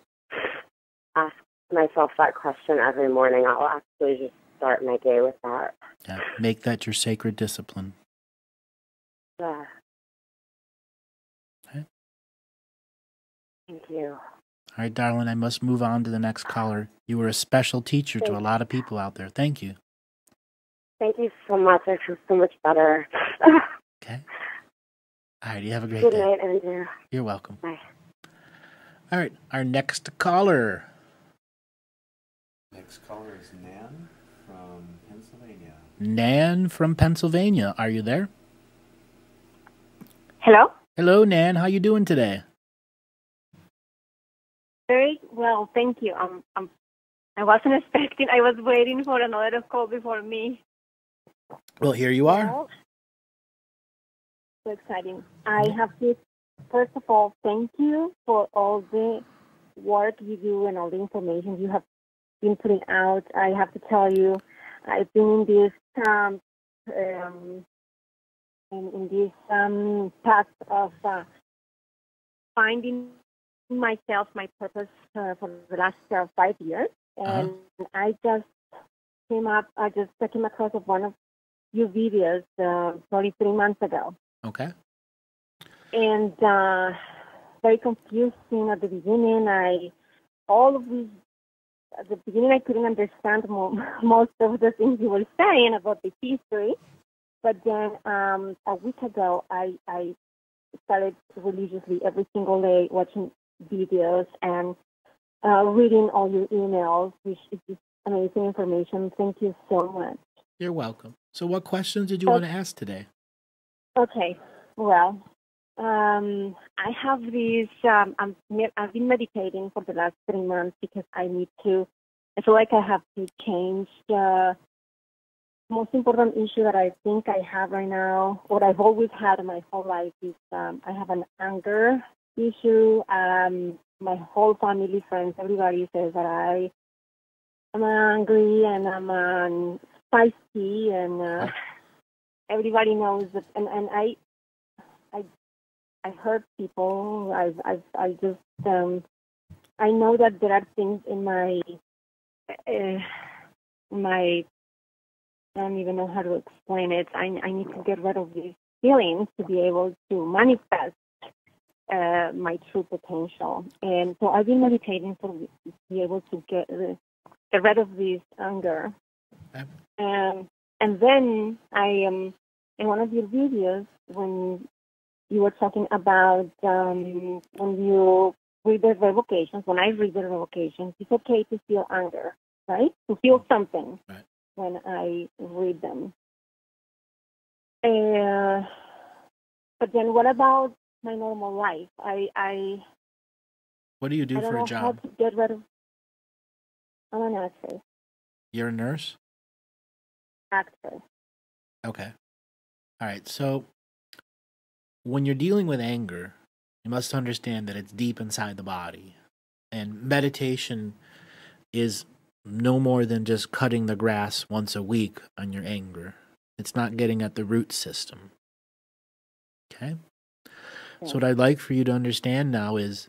ask myself that question every morning. I'll actually just start my day with that. Yeah, make that your sacred discipline. Yeah. Okay. Thank you. All right, darling, I must move on to the next caller. You were a special teacher to a lot of people out there. Thank you. Thank you so much. I feel so much better. Okay. All right, you have a great day. Good night, Andrew. You're welcome. Bye. All right, our next caller. Next caller is Nan from Pennsylvania. Nan from Pennsylvania. Are you there? Hello? Hello, Nan. How you doing today? Very well, thank you. I wasn't expecting. I was waiting for another call before me. Well, here you are. Well, so exciting. I have to, first of all, thank you for all the work you do and all the information you have been putting out. I have to tell you, I've been in this in this path of finding myself, my purpose for the last 5 years. And I just came across one of your videos probably 3 months ago. Okay. And very confusing at the beginning. At the beginning, I couldn't understand most of the things you were saying about the history. But then a week ago, I started religiously every single day watching videos and reading all your emails, which is just amazing information. Thank you so much. You're welcome. So what questions did you want to ask today? Okay. Well, I have these, I've been meditating for the last 3 months because I feel like I have to change the most important issue that I think I have right now, what I've always had in my whole life is I have an anger issue. My whole family, friends, everybody says that I'm angry and I'm spicy, and everybody knows that. And I hurt people. I know that there are things in my I don't even know how to explain it. I need to get rid of these feelings to be able to manifest my true potential. And so I've been meditating to be able to get rid of this anger. Okay. And then I am in one of your videos when you were talking about when you read the revocations. When I read the revocations, it's okay to feel anger, right? To feel something. Right. When I read them. But then what about my normal life? What do you do for a job? I don't know how to get rid of. I'm an actress. You're a nurse? Actress. Okay. All right. So when you're dealing with anger, you must understand that it's deep inside the body. And meditation is no more than just cutting the grass once a week on your anger. It's not getting at the root system. Okay? So what I'd like for you to understand now is,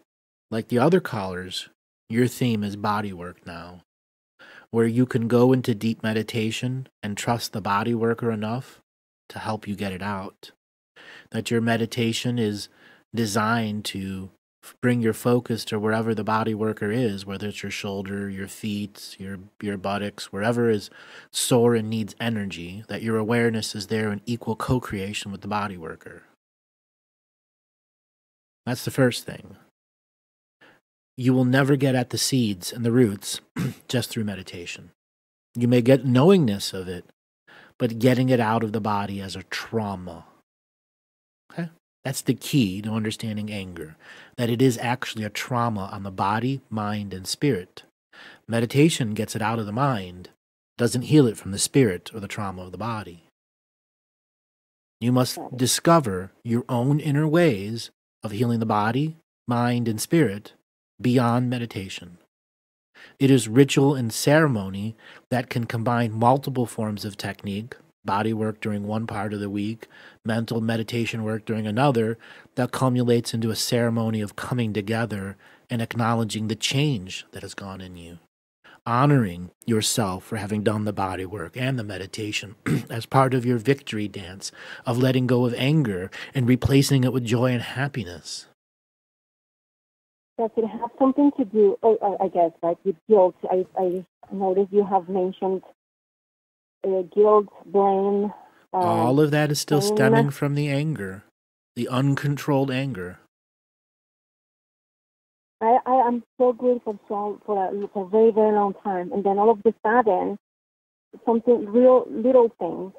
like the other callers, your theme is body work now, where you can go into deep meditation and trust the body worker enough to help you get it out. That your meditation is designed to bring your focus to wherever the body worker is, whether it's your shoulder, your feet, your buttocks, wherever is sore and needs energy, that your awareness is there in equal co-creation with the body worker. That's the first thing. You will never get at the seeds and the roots just through meditation. You may get knowingness of it, but getting it out of the body as a trauma. Okay? That's the key to understanding anger, that it is actually a trauma on the body, mind, and spirit. Meditation gets it out of the mind, doesn't heal it from the spirit or the trauma of the body. You must discover your own inner ways of healing the body, mind, and spirit beyond meditation. It is ritual and ceremony that can combine multiple forms of technique, body work during one part of the week, mental meditation work during another, that culminates into a ceremony of coming together and acknowledging the change that has gone in you, honoring yourself for having done the body work and the meditation as part of your victory dance of letting go of anger and replacing it with joy and happiness. Does it have something to do, I guess, right, with guilt? I noticed you have mentioned guilt, blame. All of that is still stemming from the anger, the uncontrolled anger. I am so grateful for a very, very long time. And then all of a sudden, something real little things,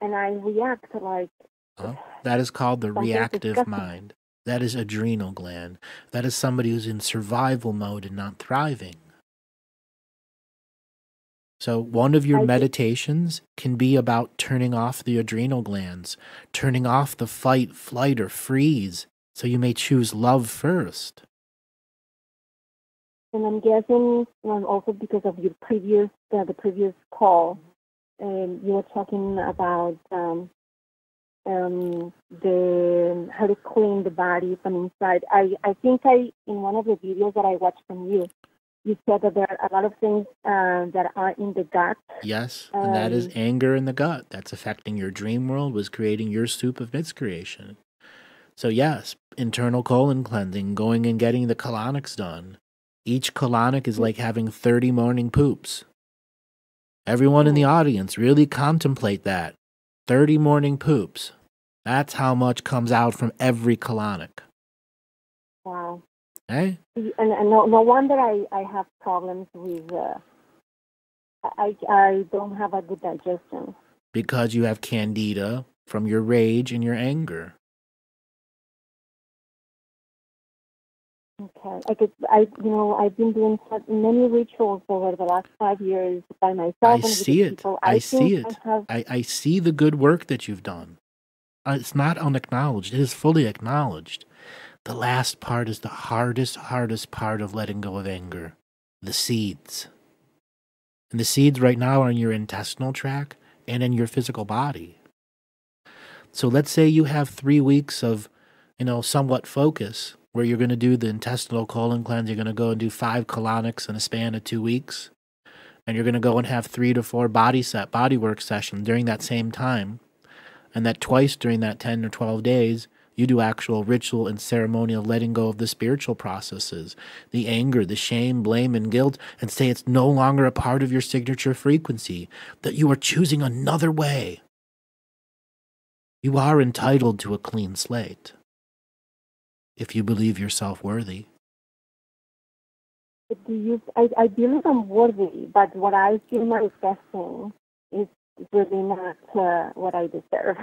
and I react like... That is called the reactive disgusting. mind. That is adrenal gland. That is somebody who's in survival mode and not thriving. So one of your meditations can be about turning off the adrenal glands, turning off the fight, flight, or freeze, so you may choose love first. And I'm guessing also because of your the previous call, you were talking about the how to clean the body from inside. I think in one of the videos that I watched from you, you said that there are a lot of things that are in the gut. Yes, and that is anger in the gut. That's affecting your dream world, was creating your soup of miscreation. So yes, internal colon cleansing, going and getting the colonics done. Each colonic is like having 30 morning poops. Everyone in the audience, really contemplate that. 30 morning poops. That's how much comes out from every colonic. Wow. Okay? And no wonder I have problems with, I don't have a good digestion. Because you have candida from your rage and your anger. Okay. I've been doing many rituals over the last 5 years by myself. I see it. I see it. I see the good work that you've done. It's not unacknowledged. It is fully acknowledged. The last part is the hardest part of letting go of anger. The seeds. And the seeds right now are in your intestinal tract and in your physical body. So let's say you have 3 weeks of, somewhat focus, where you're going to do the intestinal colon cleanse. You're going to go and do 5 colonics in a span of 2 weeks. And you're going to go and have 3 to 4 body work sessions during that same time. And that twice during that 10 or 12 days, you do actual ritual and ceremonial letting go of the spiritual processes, the anger, the shame, blame, and guilt, and say it's no longer a part of your signature frequency, that you are choosing another way. You are entitled to a clean slate, if you believe yourself worthy. I believe I'm worthy, but what I feel manifesting is really not what I deserve.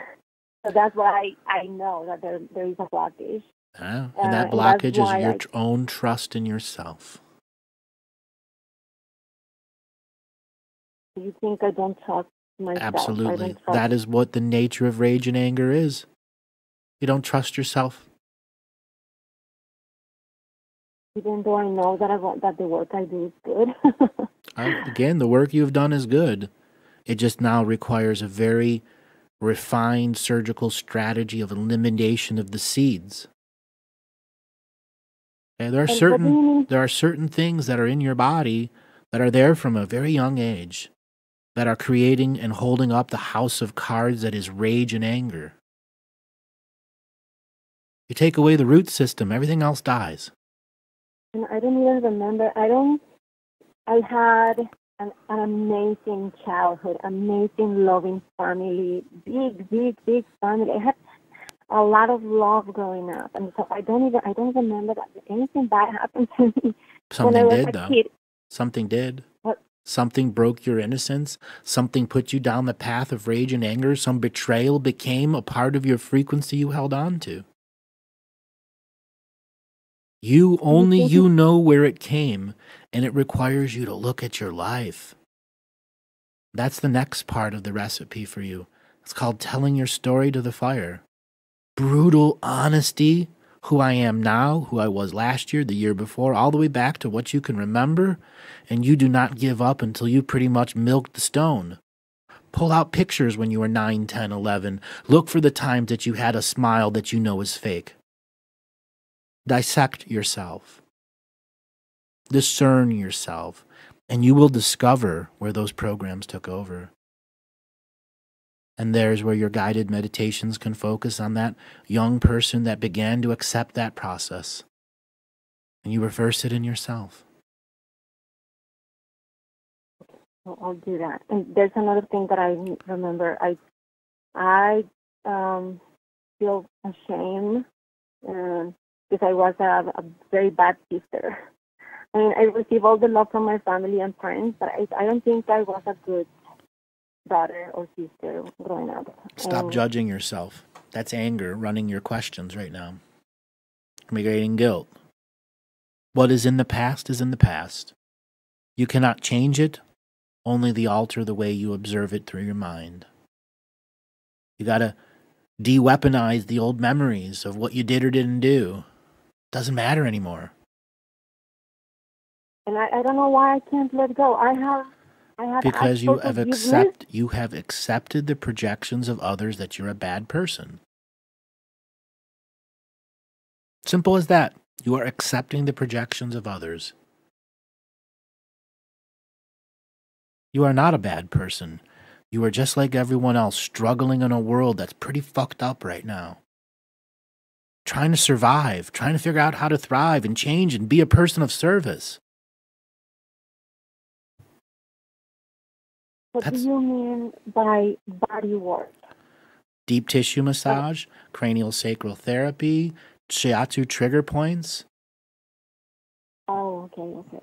So that's why I know that there is a blockage. And that blockage is your own trust in yourself. Do you think I don't trust myself? Absolutely. That is what the nature of rage and anger is. You don't trust yourself. Even though I know that the work I do is good. Again, the work you've done is good. It just now requires a very refined surgical strategy of elimination of the seeds. And there are certain things that are in your body that are there from a very young age that are creating and holding up the house of cards that is rage and anger. You take away the root system, everything else dies. And I don't even remember. I had an amazing childhood, amazing loving family, big family. I had a lot of love growing up, and so I don't remember that anything bad happened to me. Something did, though. Kid. Something did. What? Something broke your innocence. Something put you down the path of rage and anger. Some betrayal became a part of your frequency you held on to. You know where it came, and it requires you to look at your life. That's the next part of the recipe for you. It's called telling your story to the fire. Brutal honesty, who I am now, who I was last year, the year before, all the way back to what you can remember, and you do not give up until you pretty much milked the stone. Pull out pictures when you were 9, 10, 11. Look for the times that you had a smile that you know is fake. Dissect yourself. Discern yourself, and you will discover where those programs took over. And there's where your guided meditations can focus on that young person that began to accept that process. And you reverse it in yourself. I'll do that. And there's another thing that I remember. I feel ashamed because I was a very bad sister. I mean, I received all the love from my family and friends, but I don't think I was a good daughter or sister growing up. Stop judging yourself. That's anger running your questions right now. Creating guilt. What is in the past is in the past. You cannot change it, only alter the way you observe it through your mind. You gotta de-weaponize the old memories of what you did or didn't do. Doesn't matter anymore. And I don't know why I can't let go. I have Because you have accepted the projections of others that you're a bad person. Simple as that. You are accepting the projections of others. You are not a bad person. You are just like everyone else, struggling in a world that's pretty fucked up right now. Trying to survive, trying to figure out how to thrive and change and be a person of service. What do you mean by body work? Deep tissue massage, cranial sacral therapy, shiatsu trigger points. Oh, okay.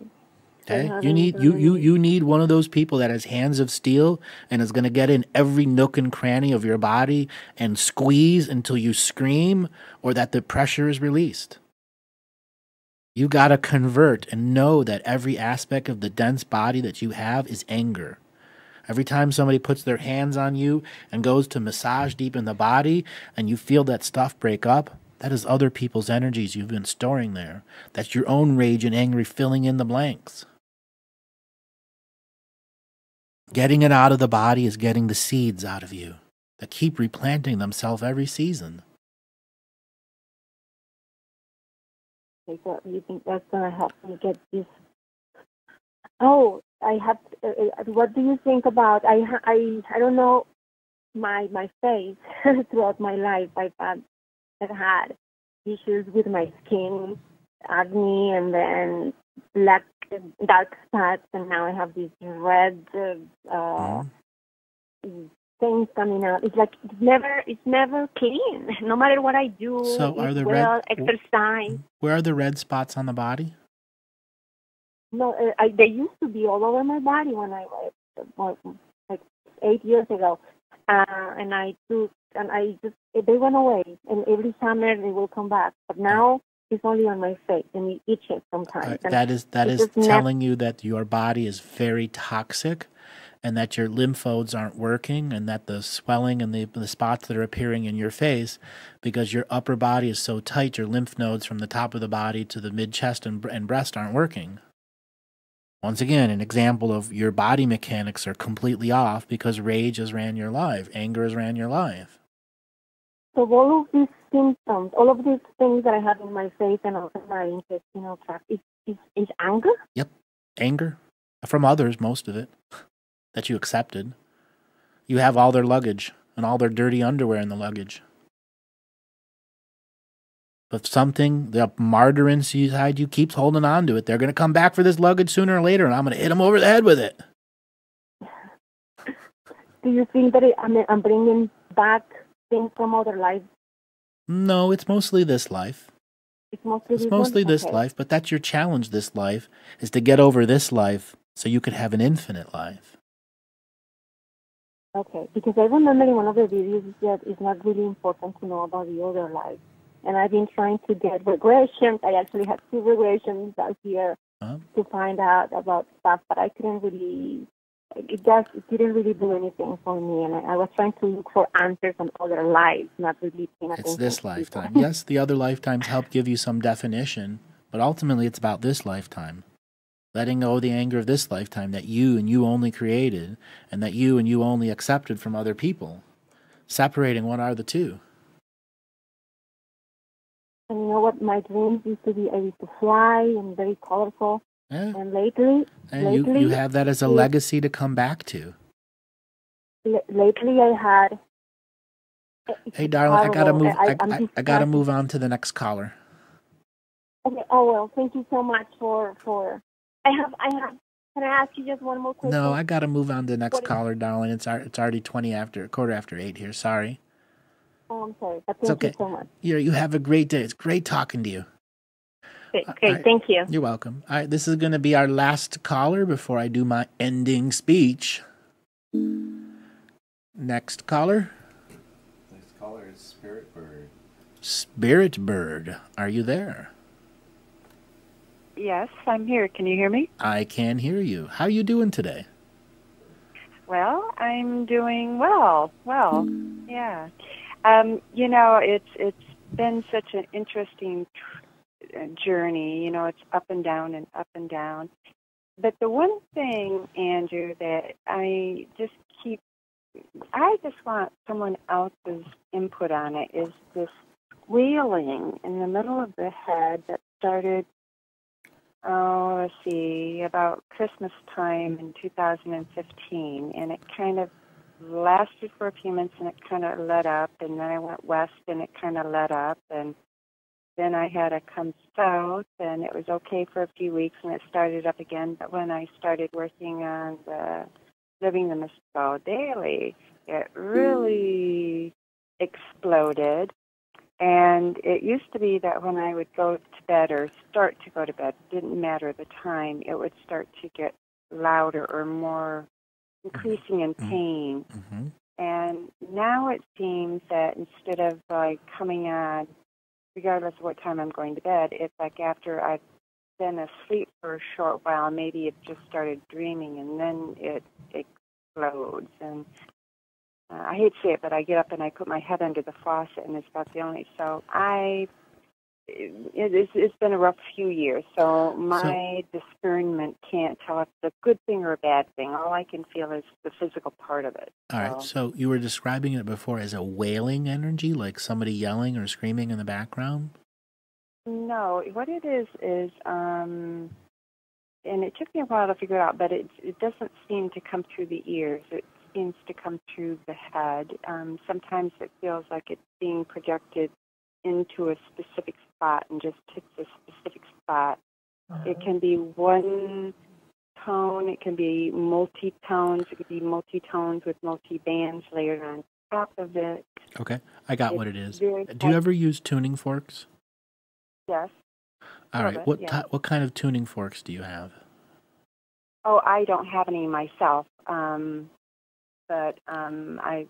Okay, you need one of those people that has hands of steel and is going to get in every nook and cranny of your body and squeeze until you scream or that the pressure is released. You got to convert and know that every aspect of the dense body that you have is anger. Every time somebody puts their hands on you and goes to massage deep in the body and you feel that stuff break up, that is other people's energies you've been storing there. That's your own rage and anger filling in the blanks. Getting it out of the body is getting the seeds out of you that keep replanting themselves every season. Okay, so you think that's going to help me get this? Oh, I have. What do you think about? I don't know my face throughout my life. I've had issues with my skin, acne, and then black dark spots, and now I have these red things coming out. It's like it's never clean. No matter what I do, so are the exercise. Where are the red spots on the body? No, they used to be all over my body when I was like 8 years ago, and they went away. And every summer they will come back, but now it's only on my face and it itches sometimes. That is telling you that your body is very toxic, and that your lymph nodes aren't working, and that the swelling and the spots that are appearing in your face, because your upper body is so tight, your lymph nodes from the top of the body to the mid-chest and breast aren't working. Once again, an example of your body mechanics are completely off because rage has ran your life, anger has ran your life. So all of these symptoms, all of these things that I have in my face and also my intestinal tract, is anger? Yep, anger. From others, most of it, that you accepted. You have all their luggage and all their dirty underwear in the luggage. But something, the martyr inside you keeps holding on to it. They're going to come back for this luggage sooner or later, and I'm going to hit them over the head with it. Do you think that I'm bringing back things from other lives? No, it's mostly this life. It's mostly this life, but that's your challenge this life, is to get over this life so you could have an infinite life. Okay, because I remember in one of the videos that it's not really important to know about the other life. And I've been trying to get regressions. I actually had 2 regressions out here to find out about stuff, but I couldn't really, it didn't really do anything for me. And I was trying to look for answers on other lives, not really paying attention. It's this lifetime. Yes, the other lifetimes help give you some definition, but ultimately it's about this lifetime. Letting go of the anger of this lifetime that you and you only created, and that you and you only accepted from other people. Separating what are the two. And you know what? My dreams used to be I used to fly and very colorful. Yeah. And lately, you have that as a legacy to come back to. Lately, I had. Hey, darling, I gotta move. I gotta move on to the next caller. Okay. Oh well, thank you so much for. I have. Can I ask you just one more question? No, I gotta move on to the next caller, darling. It's already 8:15 here. Sorry. Oh, I'm sorry, but thank you so much. You have a great day. It's great talking to you. Okay, thank you. You're welcome. All right, this is going to be our last caller before I do my ending speech. Next caller. Next caller is Spirit Bird. Spirit Bird, are you there? Yes, I'm here. Can you hear me? I can hear you. How are you doing today? Well, I'm doing well. Yeah. It's been such an interesting journey. It's up and down and up and down. But the one thing, Andrew, that I just want someone else's input on it is this wailing in the middle of the head that started, let's see, about Christmas time in 2015, and it kind of lasted for a few months, and it kind of let up, and then I went west, and it kind of let up, and then I had to come south, and it was okay for a few weeks, and it started up again. But when I started working on the Living the Mystical Daily, it really exploded. And it used to be that when I would go to bed or start to go to bed, didn't matter the time, it would start to get louder or more increasing in pain. Mm-hmm. And now it seems that instead of like coming on, regardless of what time I'm going to bed, it's like after I've been asleep for a short while, maybe it just started dreaming, and then it explodes. And I hate to say it, but I get up and I put my head under the faucet, and it's about the only. So it's been a rough few years. So my discernment can't tell if it's a good thing or a bad thing. All I can feel is the physical part of it. All right. So you were describing it before as a wailing energy, like somebody yelling or screaming in the background? No, what it is, and it took me a while to figure it out, but it doesn't seem to come through the ears. It seems to come through the head. Sometimes it feels like it's being projected into a specific spot and just hits a specific spot. It can be one tone, it can be multi-tones, it could be multi-tones with multi-bands layered on top of it. Okay, I got what it is. Do you ever use tuning forks? Yes. All right, what kind of tuning forks do you have? Oh, I don't have any myself, but I,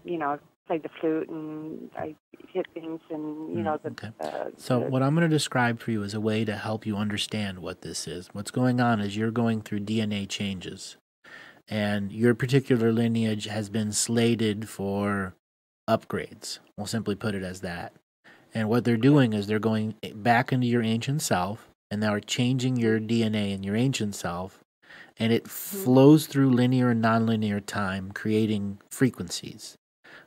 played the flute and I hit things and, Okay. So what I'm going to describe for you is a way to help you understand what this is. What's going on is you're going through DNA changes, and your particular lineage has been slated for upgrades. We'll simply put it as that. And what they're doing is they're going back into your ancient self, and they're changing your DNA in your ancient self, and it flows through linear and nonlinear time, creating frequencies.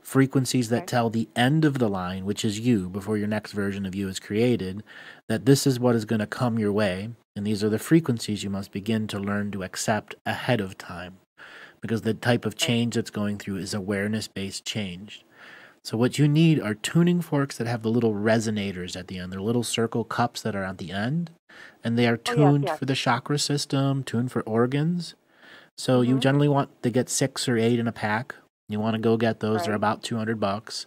Frequencies that tell the end of the line, which is you, before your next version of you is created, that this is what is going to come your way, and these are the frequencies you must begin to learn to accept ahead of time, because the type of change that's going through is awareness-based change. So what you need are tuning forks that have the little resonators at the end. They're little circle cups that are at the end, and they are tuned for the chakra system, tuned for organs. So you generally want to get 6 or 8 in a pack. You want to go get those. Right. They're about $200,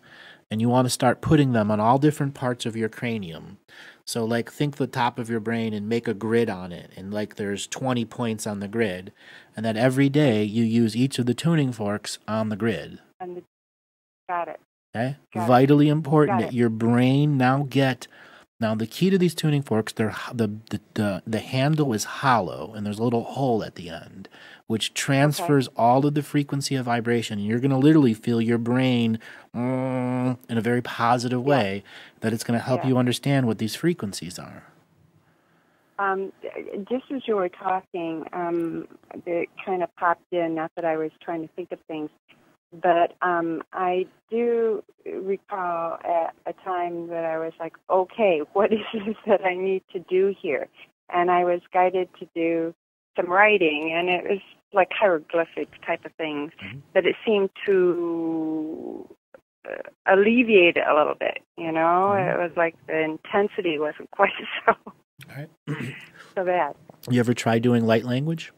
and you want to start putting them on all different parts of your cranium. So like think the top of your brain and make a grid on it, and like there's 20 points on the grid, and then every day you use each of the tuning forks on the grid. Got it. Okay? Vitally important that your brain now the key to these tuning forks, the handle is hollow, and there's a little hole at the end, which transfers all of the frequency of vibration. And you're going to literally feel your brain in a very positive way, that it's going to help you understand what these frequencies are. Just as you were talking, it kind of popped in, not that I was trying to think of things, but I do recall at a time that I was like, okay, what is it that I need to do here? And I was guided to do some writing, and it was like hieroglyphics type of things, but it seemed to alleviate it a little bit, It was like the intensity wasn't quite so bad. You ever try doing light language?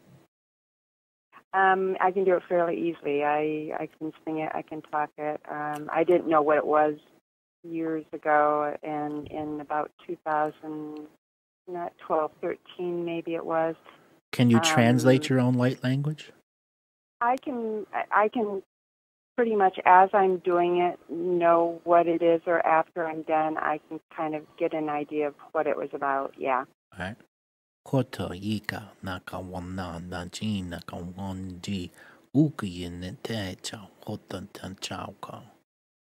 I can do it fairly easily. I can sing it. I can talk it. I didn't know what it was years ago, and in about 2012, 13 maybe it was. Can you translate your own light language? I can pretty much, as I'm doing it, know what it is, or after I'm done, I can kind of get an idea of what it was about, All right. Koto yika nakawana naji nakawanji ukiyin techa hotan tanchauka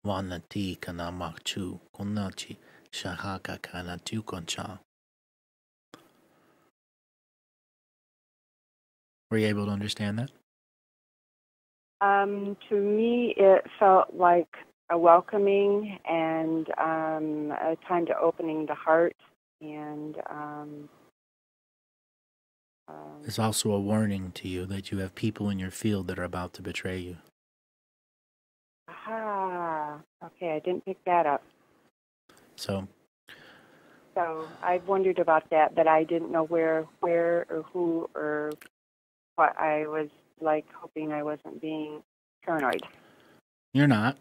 wanati kana makchu konachi shahaka kana tukoncha. Were you able to understand that? To me, it felt like a welcoming and a time to opening the heart. And It's also a warning to you that you have people in your field that are about to betray you. Okay, I didn't pick that up. So I wondered about that, but I didn't know where or who or what. I was like hoping I wasn't being paranoid. you're not.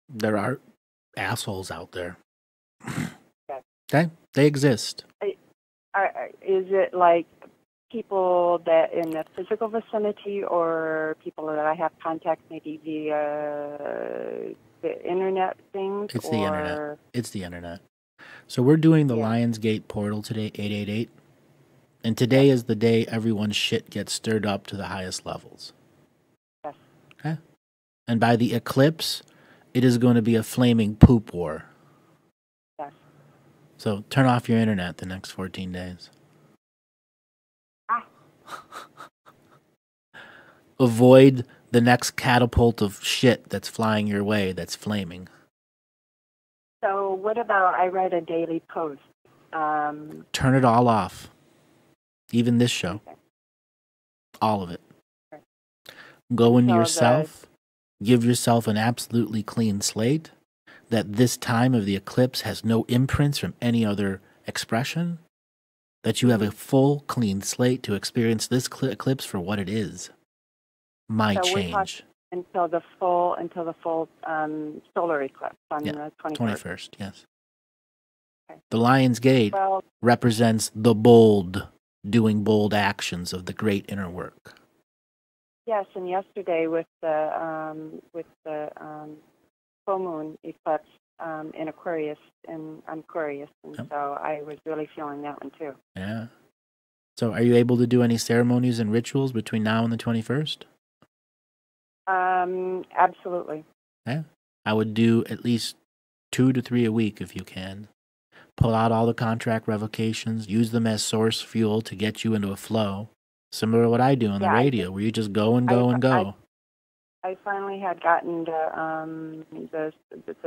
There are assholes out there. Okay. Okay? They exist. Is it like people that in the physical vicinity or people that I have contact maybe via the internet things? It's the internet. It's the internet. So we're doing the Lionsgate portal today, 888. And today is the day everyone's shit gets stirred up to the highest levels. Yes. Okay? And by the eclipse, it is going to be a flaming poop war. Yes. So turn off your internet the next 14 days. Avoid the next catapult of shit that's flying your way that's flaming. So what about I write a daily post? Turn it all off. Even this show. Okay. All of it. Okay. Go into yourself. Give yourself an absolutely clean slate. That this time of the eclipse has no imprints from any other expression. That you have a full, clean slate to experience this eclipse for what it is. My change. Until the full solar eclipse on the 21st. 21st, yes. Okay. The Lion's Gate represents the bold, doing bold actions of the great inner work. Yes, and yesterday with the full moon eclipse in Aquarius, and I'm Aquarius, and so I was really feeling that one too. Yeah. So, are you able to do any ceremonies and rituals between now and the 21st? Absolutely. Yeah. I would do at least 2 to 3 a week if you can. Pull out all the contract revocations, use them as source fuel to get you into a flow. Similar to what I do on the radio, where you just go and go and go. I finally had gotten the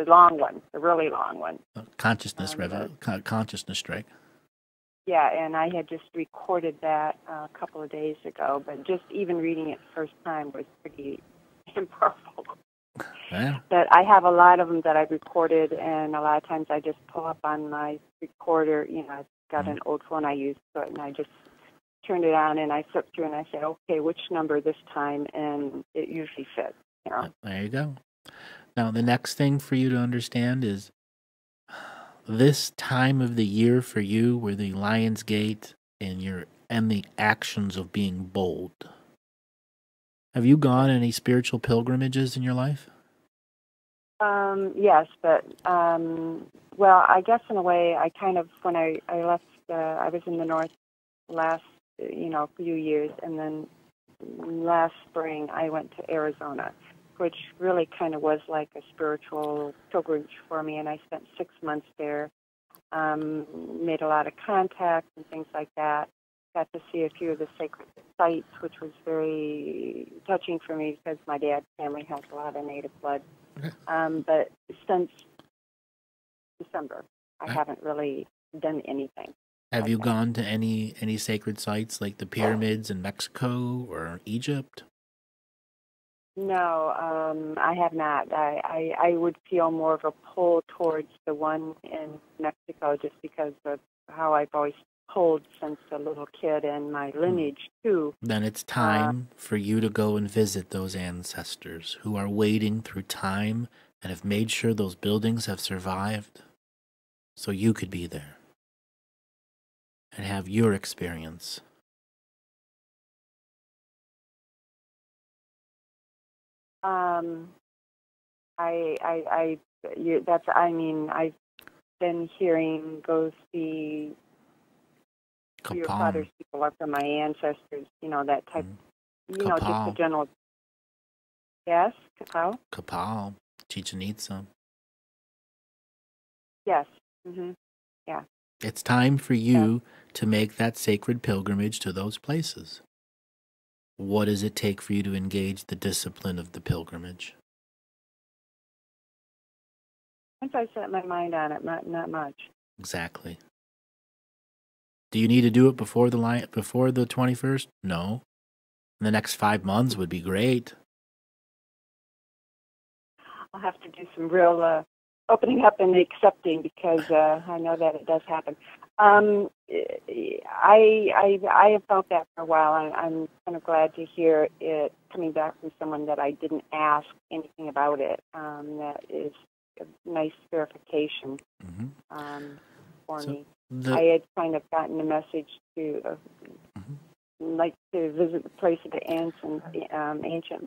long one, the really long one. Consciousness consciousness strike. Yeah, and I had just recorded that a couple of days ago, but just even reading it the first time was pretty powerful. Yeah. But I have a lot of them that I recorded, and a lot of times I just pull up on my recorder. You know, I've got an old phone I use, and I just turn it on, and I flip through, and I say, okay, which number this time, and it usually fits. You know? There you go. Now, the next thing for you to understand is this time of the year for you, where the Lion's Gate and the actions of being bold. Have you gone any spiritual pilgrimages in your life? Yes, but well, I guess in a way, I kind of when I left, I was in the North last few years, and then last spring I went to Arizona, which really kind of was like a spiritual pilgrimage for me, and I spent 6 months there, made a lot of contacts and things like that, got to see a few of the sacred sites, which was very touching for me because my dad's family has a lot of native blood. But since December, I haven't really done anything. Have you gone to any sacred sites like the pyramids in Mexico or Egypt? No, I have not. I would feel more of a pull towards the one in Mexico just because of how I've always pulled since a little kid and my lineage, too. Then it's time for you to go and visit those ancestors who are waiting through time and have made sure those buildings have survived so you could be there and have your experience. I've been hearing go see your father's people are from my ancestors, that type, just the general. Yes, Capel? Capel, Chichen Itza. Yes, mm-hmm. Yeah. It's time for you to make that sacred pilgrimage to those places. what does it take for you to engage the discipline of the pilgrimage? Once I set my mind on it, not much. Exactly. Do you need to do it before the 21st? No. The next 5 months would be great. I'll have to do some real opening up and accepting, because I know that it does happen. I have felt that for a while, and I'm kind of glad to hear it coming back from someone that I didn't ask anything about it. That is a nice verification for me. I had kind of gotten a message to like to visit the place of the ancient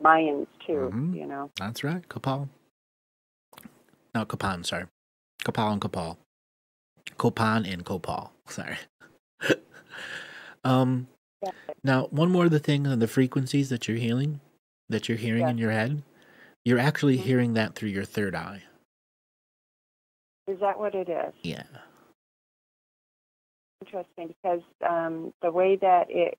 Mayans too. You know. That's right, Kopal. No, Copan. Sorry, Kopal and Kopal. Copan and Kopal. Sorry. Now, one more of the things on the frequencies that you're hearing in your head, you're actually hearing that through your third eye. Is that what it is? Yeah. Interesting, because the way that it,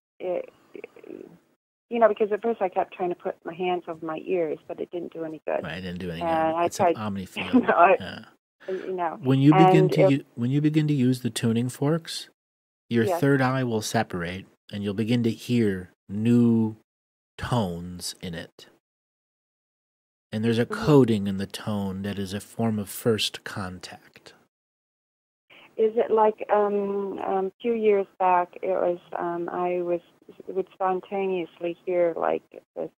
because at first I kept trying to put my hands over my ears, but it didn't do any good. Right, it didn't do any good. It's an omnifield. When you begin to use the tuning forks, your third eye will separate, and you'll begin to hear new tones in it. And there's a coding in the tone that is a form of first contact. Is it like a few years back? It was I would spontaneously hear like this.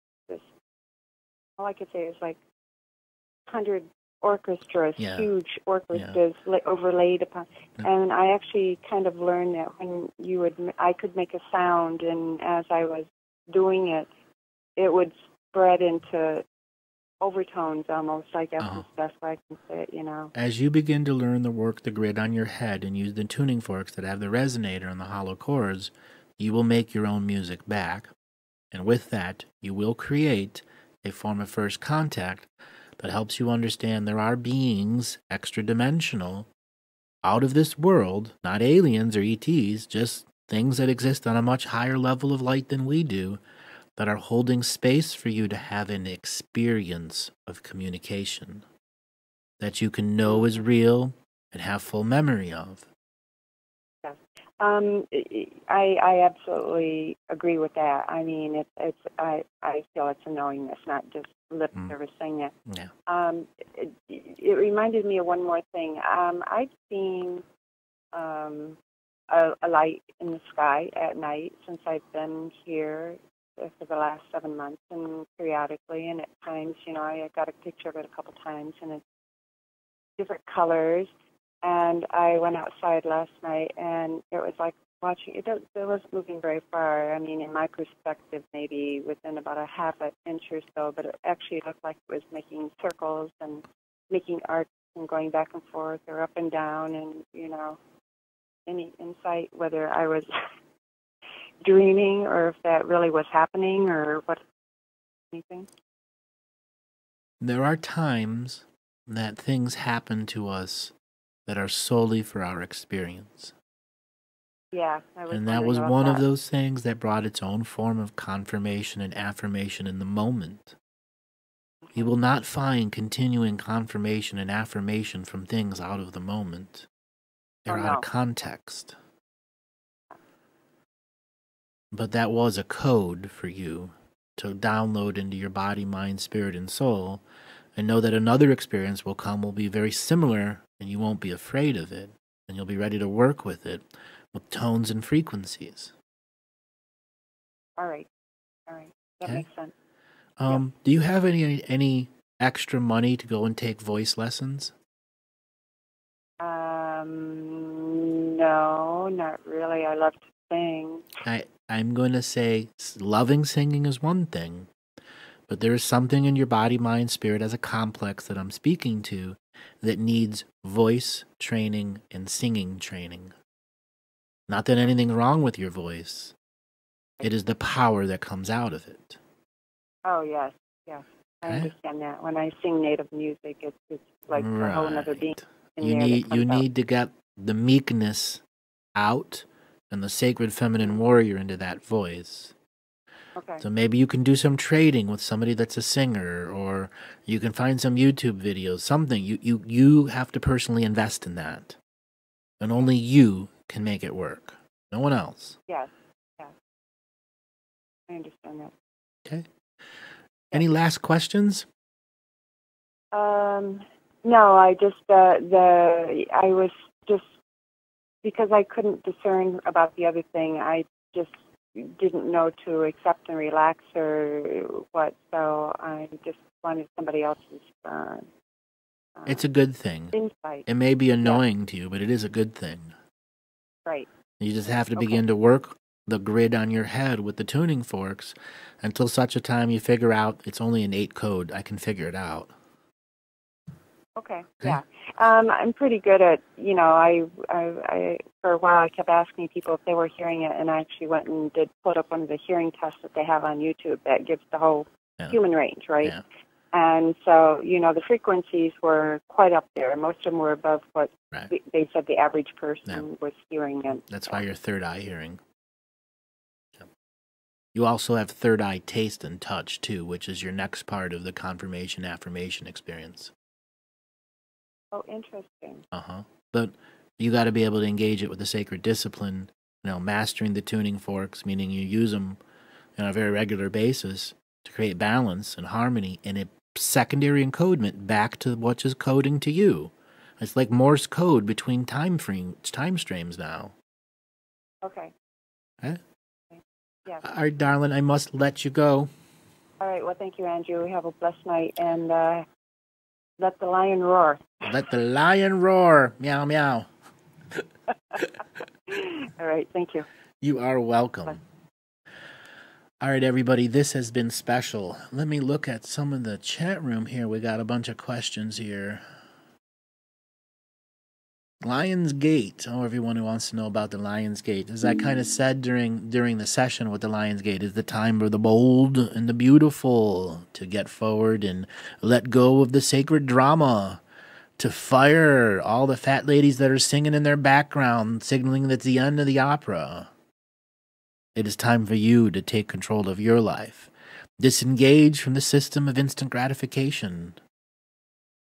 All I could say is like 100 orchestras, huge orchestras overlaid upon. And I actually kind of learned that when I could make a sound, and as I was doing it, it would spread into overtones almost, I guess is the best way I can say it, As you begin to learn to work the grid on your head and use the tuning forks that have the resonator and the hollow chords, you will make your own music back. And with that, you will create a form of first contact that helps you understand there are beings extra-dimensional, out of this world, not aliens or ETs, just things that exist on a much higher level of light than we do, that are holding space for you to have an experience of communication that you can know is real and have full memory of. Yes. I absolutely agree with that. I mean, I feel it's a knowingness, not just lip service saying that. Yeah. It reminded me of one more thing. I've seen a light in the sky at night since I've been here for the last 7 months, and periodically, and at times, I got a picture of it a couple times, and it's different colors. And I went outside last night, and it was like watching it. It wasn't moving very far. I mean, in my perspective, maybe within about a half an inch or so, but it actually looked like it was making circles and making arcs and going back and forth or up and down, and any insight whether I was dreaming or if that really was happening or what, anything? There are times that things happen to us that are solely for our experience. Yeah. And that was one of those things that brought its own form of confirmation and affirmation in the moment. You will not find continuing confirmation and affirmation from things out of the moment. They're out of context. But that was a code for you to download into your body, mind, spirit, and soul, and know that another experience will be very similar, and you won't be afraid of it, and you'll be ready to work with it with tones and frequencies. All right. That makes sense. Do you have any extra money to go and take voice lessons? No, not really. I love to sing. I'm going to say loving singing is one thing, but there is something in your body, mind, spirit as a complex that I'm speaking to that needs voice training and singing training. Not that anything's wrong with your voice. It is the power that comes out of it. Oh, yes. I understand that. When I sing native music, it's like a whole other being. You need to get the meekness out and the sacred feminine warrior into that voice. Okay. So maybe you can do some trading with somebody that's a singer, or you can find some YouTube videos, something. You have to personally invest in that. And only you can make it work. No one else. Yes. Yes. I understand that. Okay. Any last questions? No, I just I was just because I couldn't discern about the other thing. I just didn't know to accept and relax or what. So I just wanted somebody else's. It's a good thing. Insight. It may be annoying to you, but it is a good thing. Right. You just have to begin to work the grid on your head with the tuning forks until such a time you figure out it's only an 8 code. I can figure it out. Okay. Yeah. I'm pretty good at, I for a while I kept asking people if they were hearing it, and I actually went and did put up one of the hearing tests that they have on YouTube that gives the whole human range, right? Yeah. And so, the frequencies were quite up there. Most of them were above what they said the average person was hearing. And that's why you're third eye hearing. Yeah. You also have third eye taste and touch, too, which is your next part of the confirmation affirmation experience. Oh, interesting. But you got to be able to engage it with a sacred discipline, mastering the tuning forks, meaning you use them on a very regular basis to create balance and harmony and a secondary encodement back to what is coding to you. It's like Morse code between time streams now. Okay. Okay? Yeah. All right, darling, I must let you go. All right. Well, thank you, Andrew. Have a blessed night, and let the lion roar. Let the lion roar. Meow, meow. All right. Thank you. You are welcome. Bye. All right, everybody, this has been special. Let me look at some of the chat room here. We got a bunch of questions here. Lion's Gate. Oh, everyone who wants to know about the Lion's Gate. As I kind of said during the session with the Lion's Gate, is the time for the bold and the beautiful to get forward and let go of the sacred drama, to fire all the fat ladies that are singing in their background, signaling that's the end of the opera. It is time for you to take control of your life. Disengage from the system of instant gratification.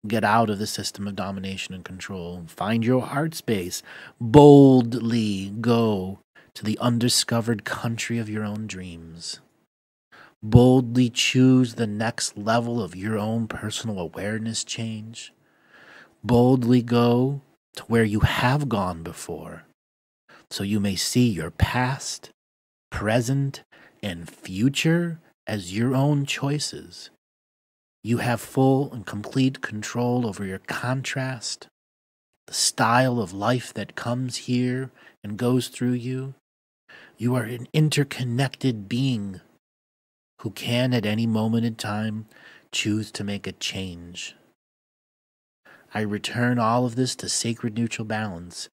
Get out of the system of domination and control. Find your heart space. Boldly go to the undiscovered country of your own dreams. Boldly choose the next level of your own personal awareness change. Boldly go to where you have gone before, so you may see your past, present, and future as your own choices. You have full and complete control over your contrast, the style of life that comes here and goes through you. You are an interconnected being who can at any moment in time choose to make a change. I return all of this to sacred neutral balance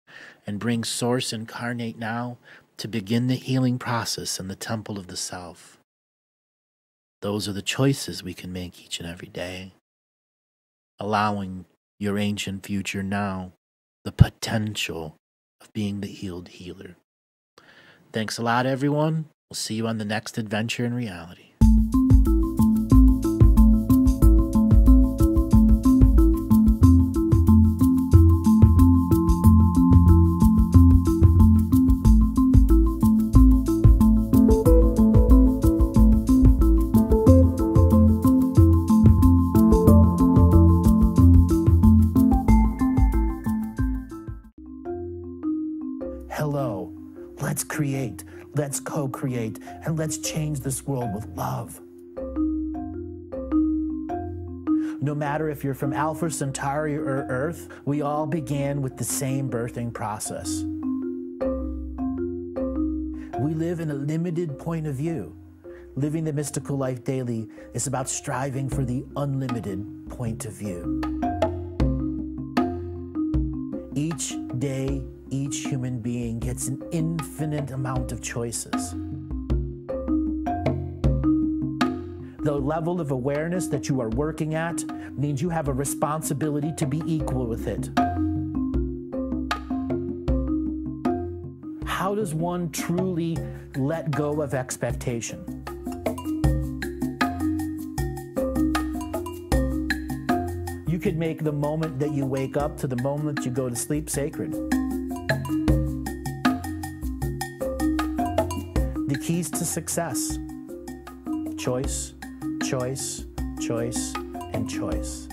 and bring Source incarnate now to begin the healing process in the temple of the self. Those are the choices we can make each and every day, allowing your ancient future now the potential of being the healed healer. Thanks a lot, everyone. We'll see you on the next adventure in reality. Hello, let's create, let's co-create, and let's change this world with love. No matter if you're from Alpha Centauri or Earth, we all began with the same birthing process. We live in a limited point of view. Living the mystical life daily is about striving for the unlimited point of view. Each day, each human being gets an infinite amount of choices. The level of awareness that you are working at means you have a responsibility to be equal with it. How does one truly let go of expectation? could make the moment that you wake up to the moment you go to sleep sacred. The keys to success: choice, choice, choice, and choice.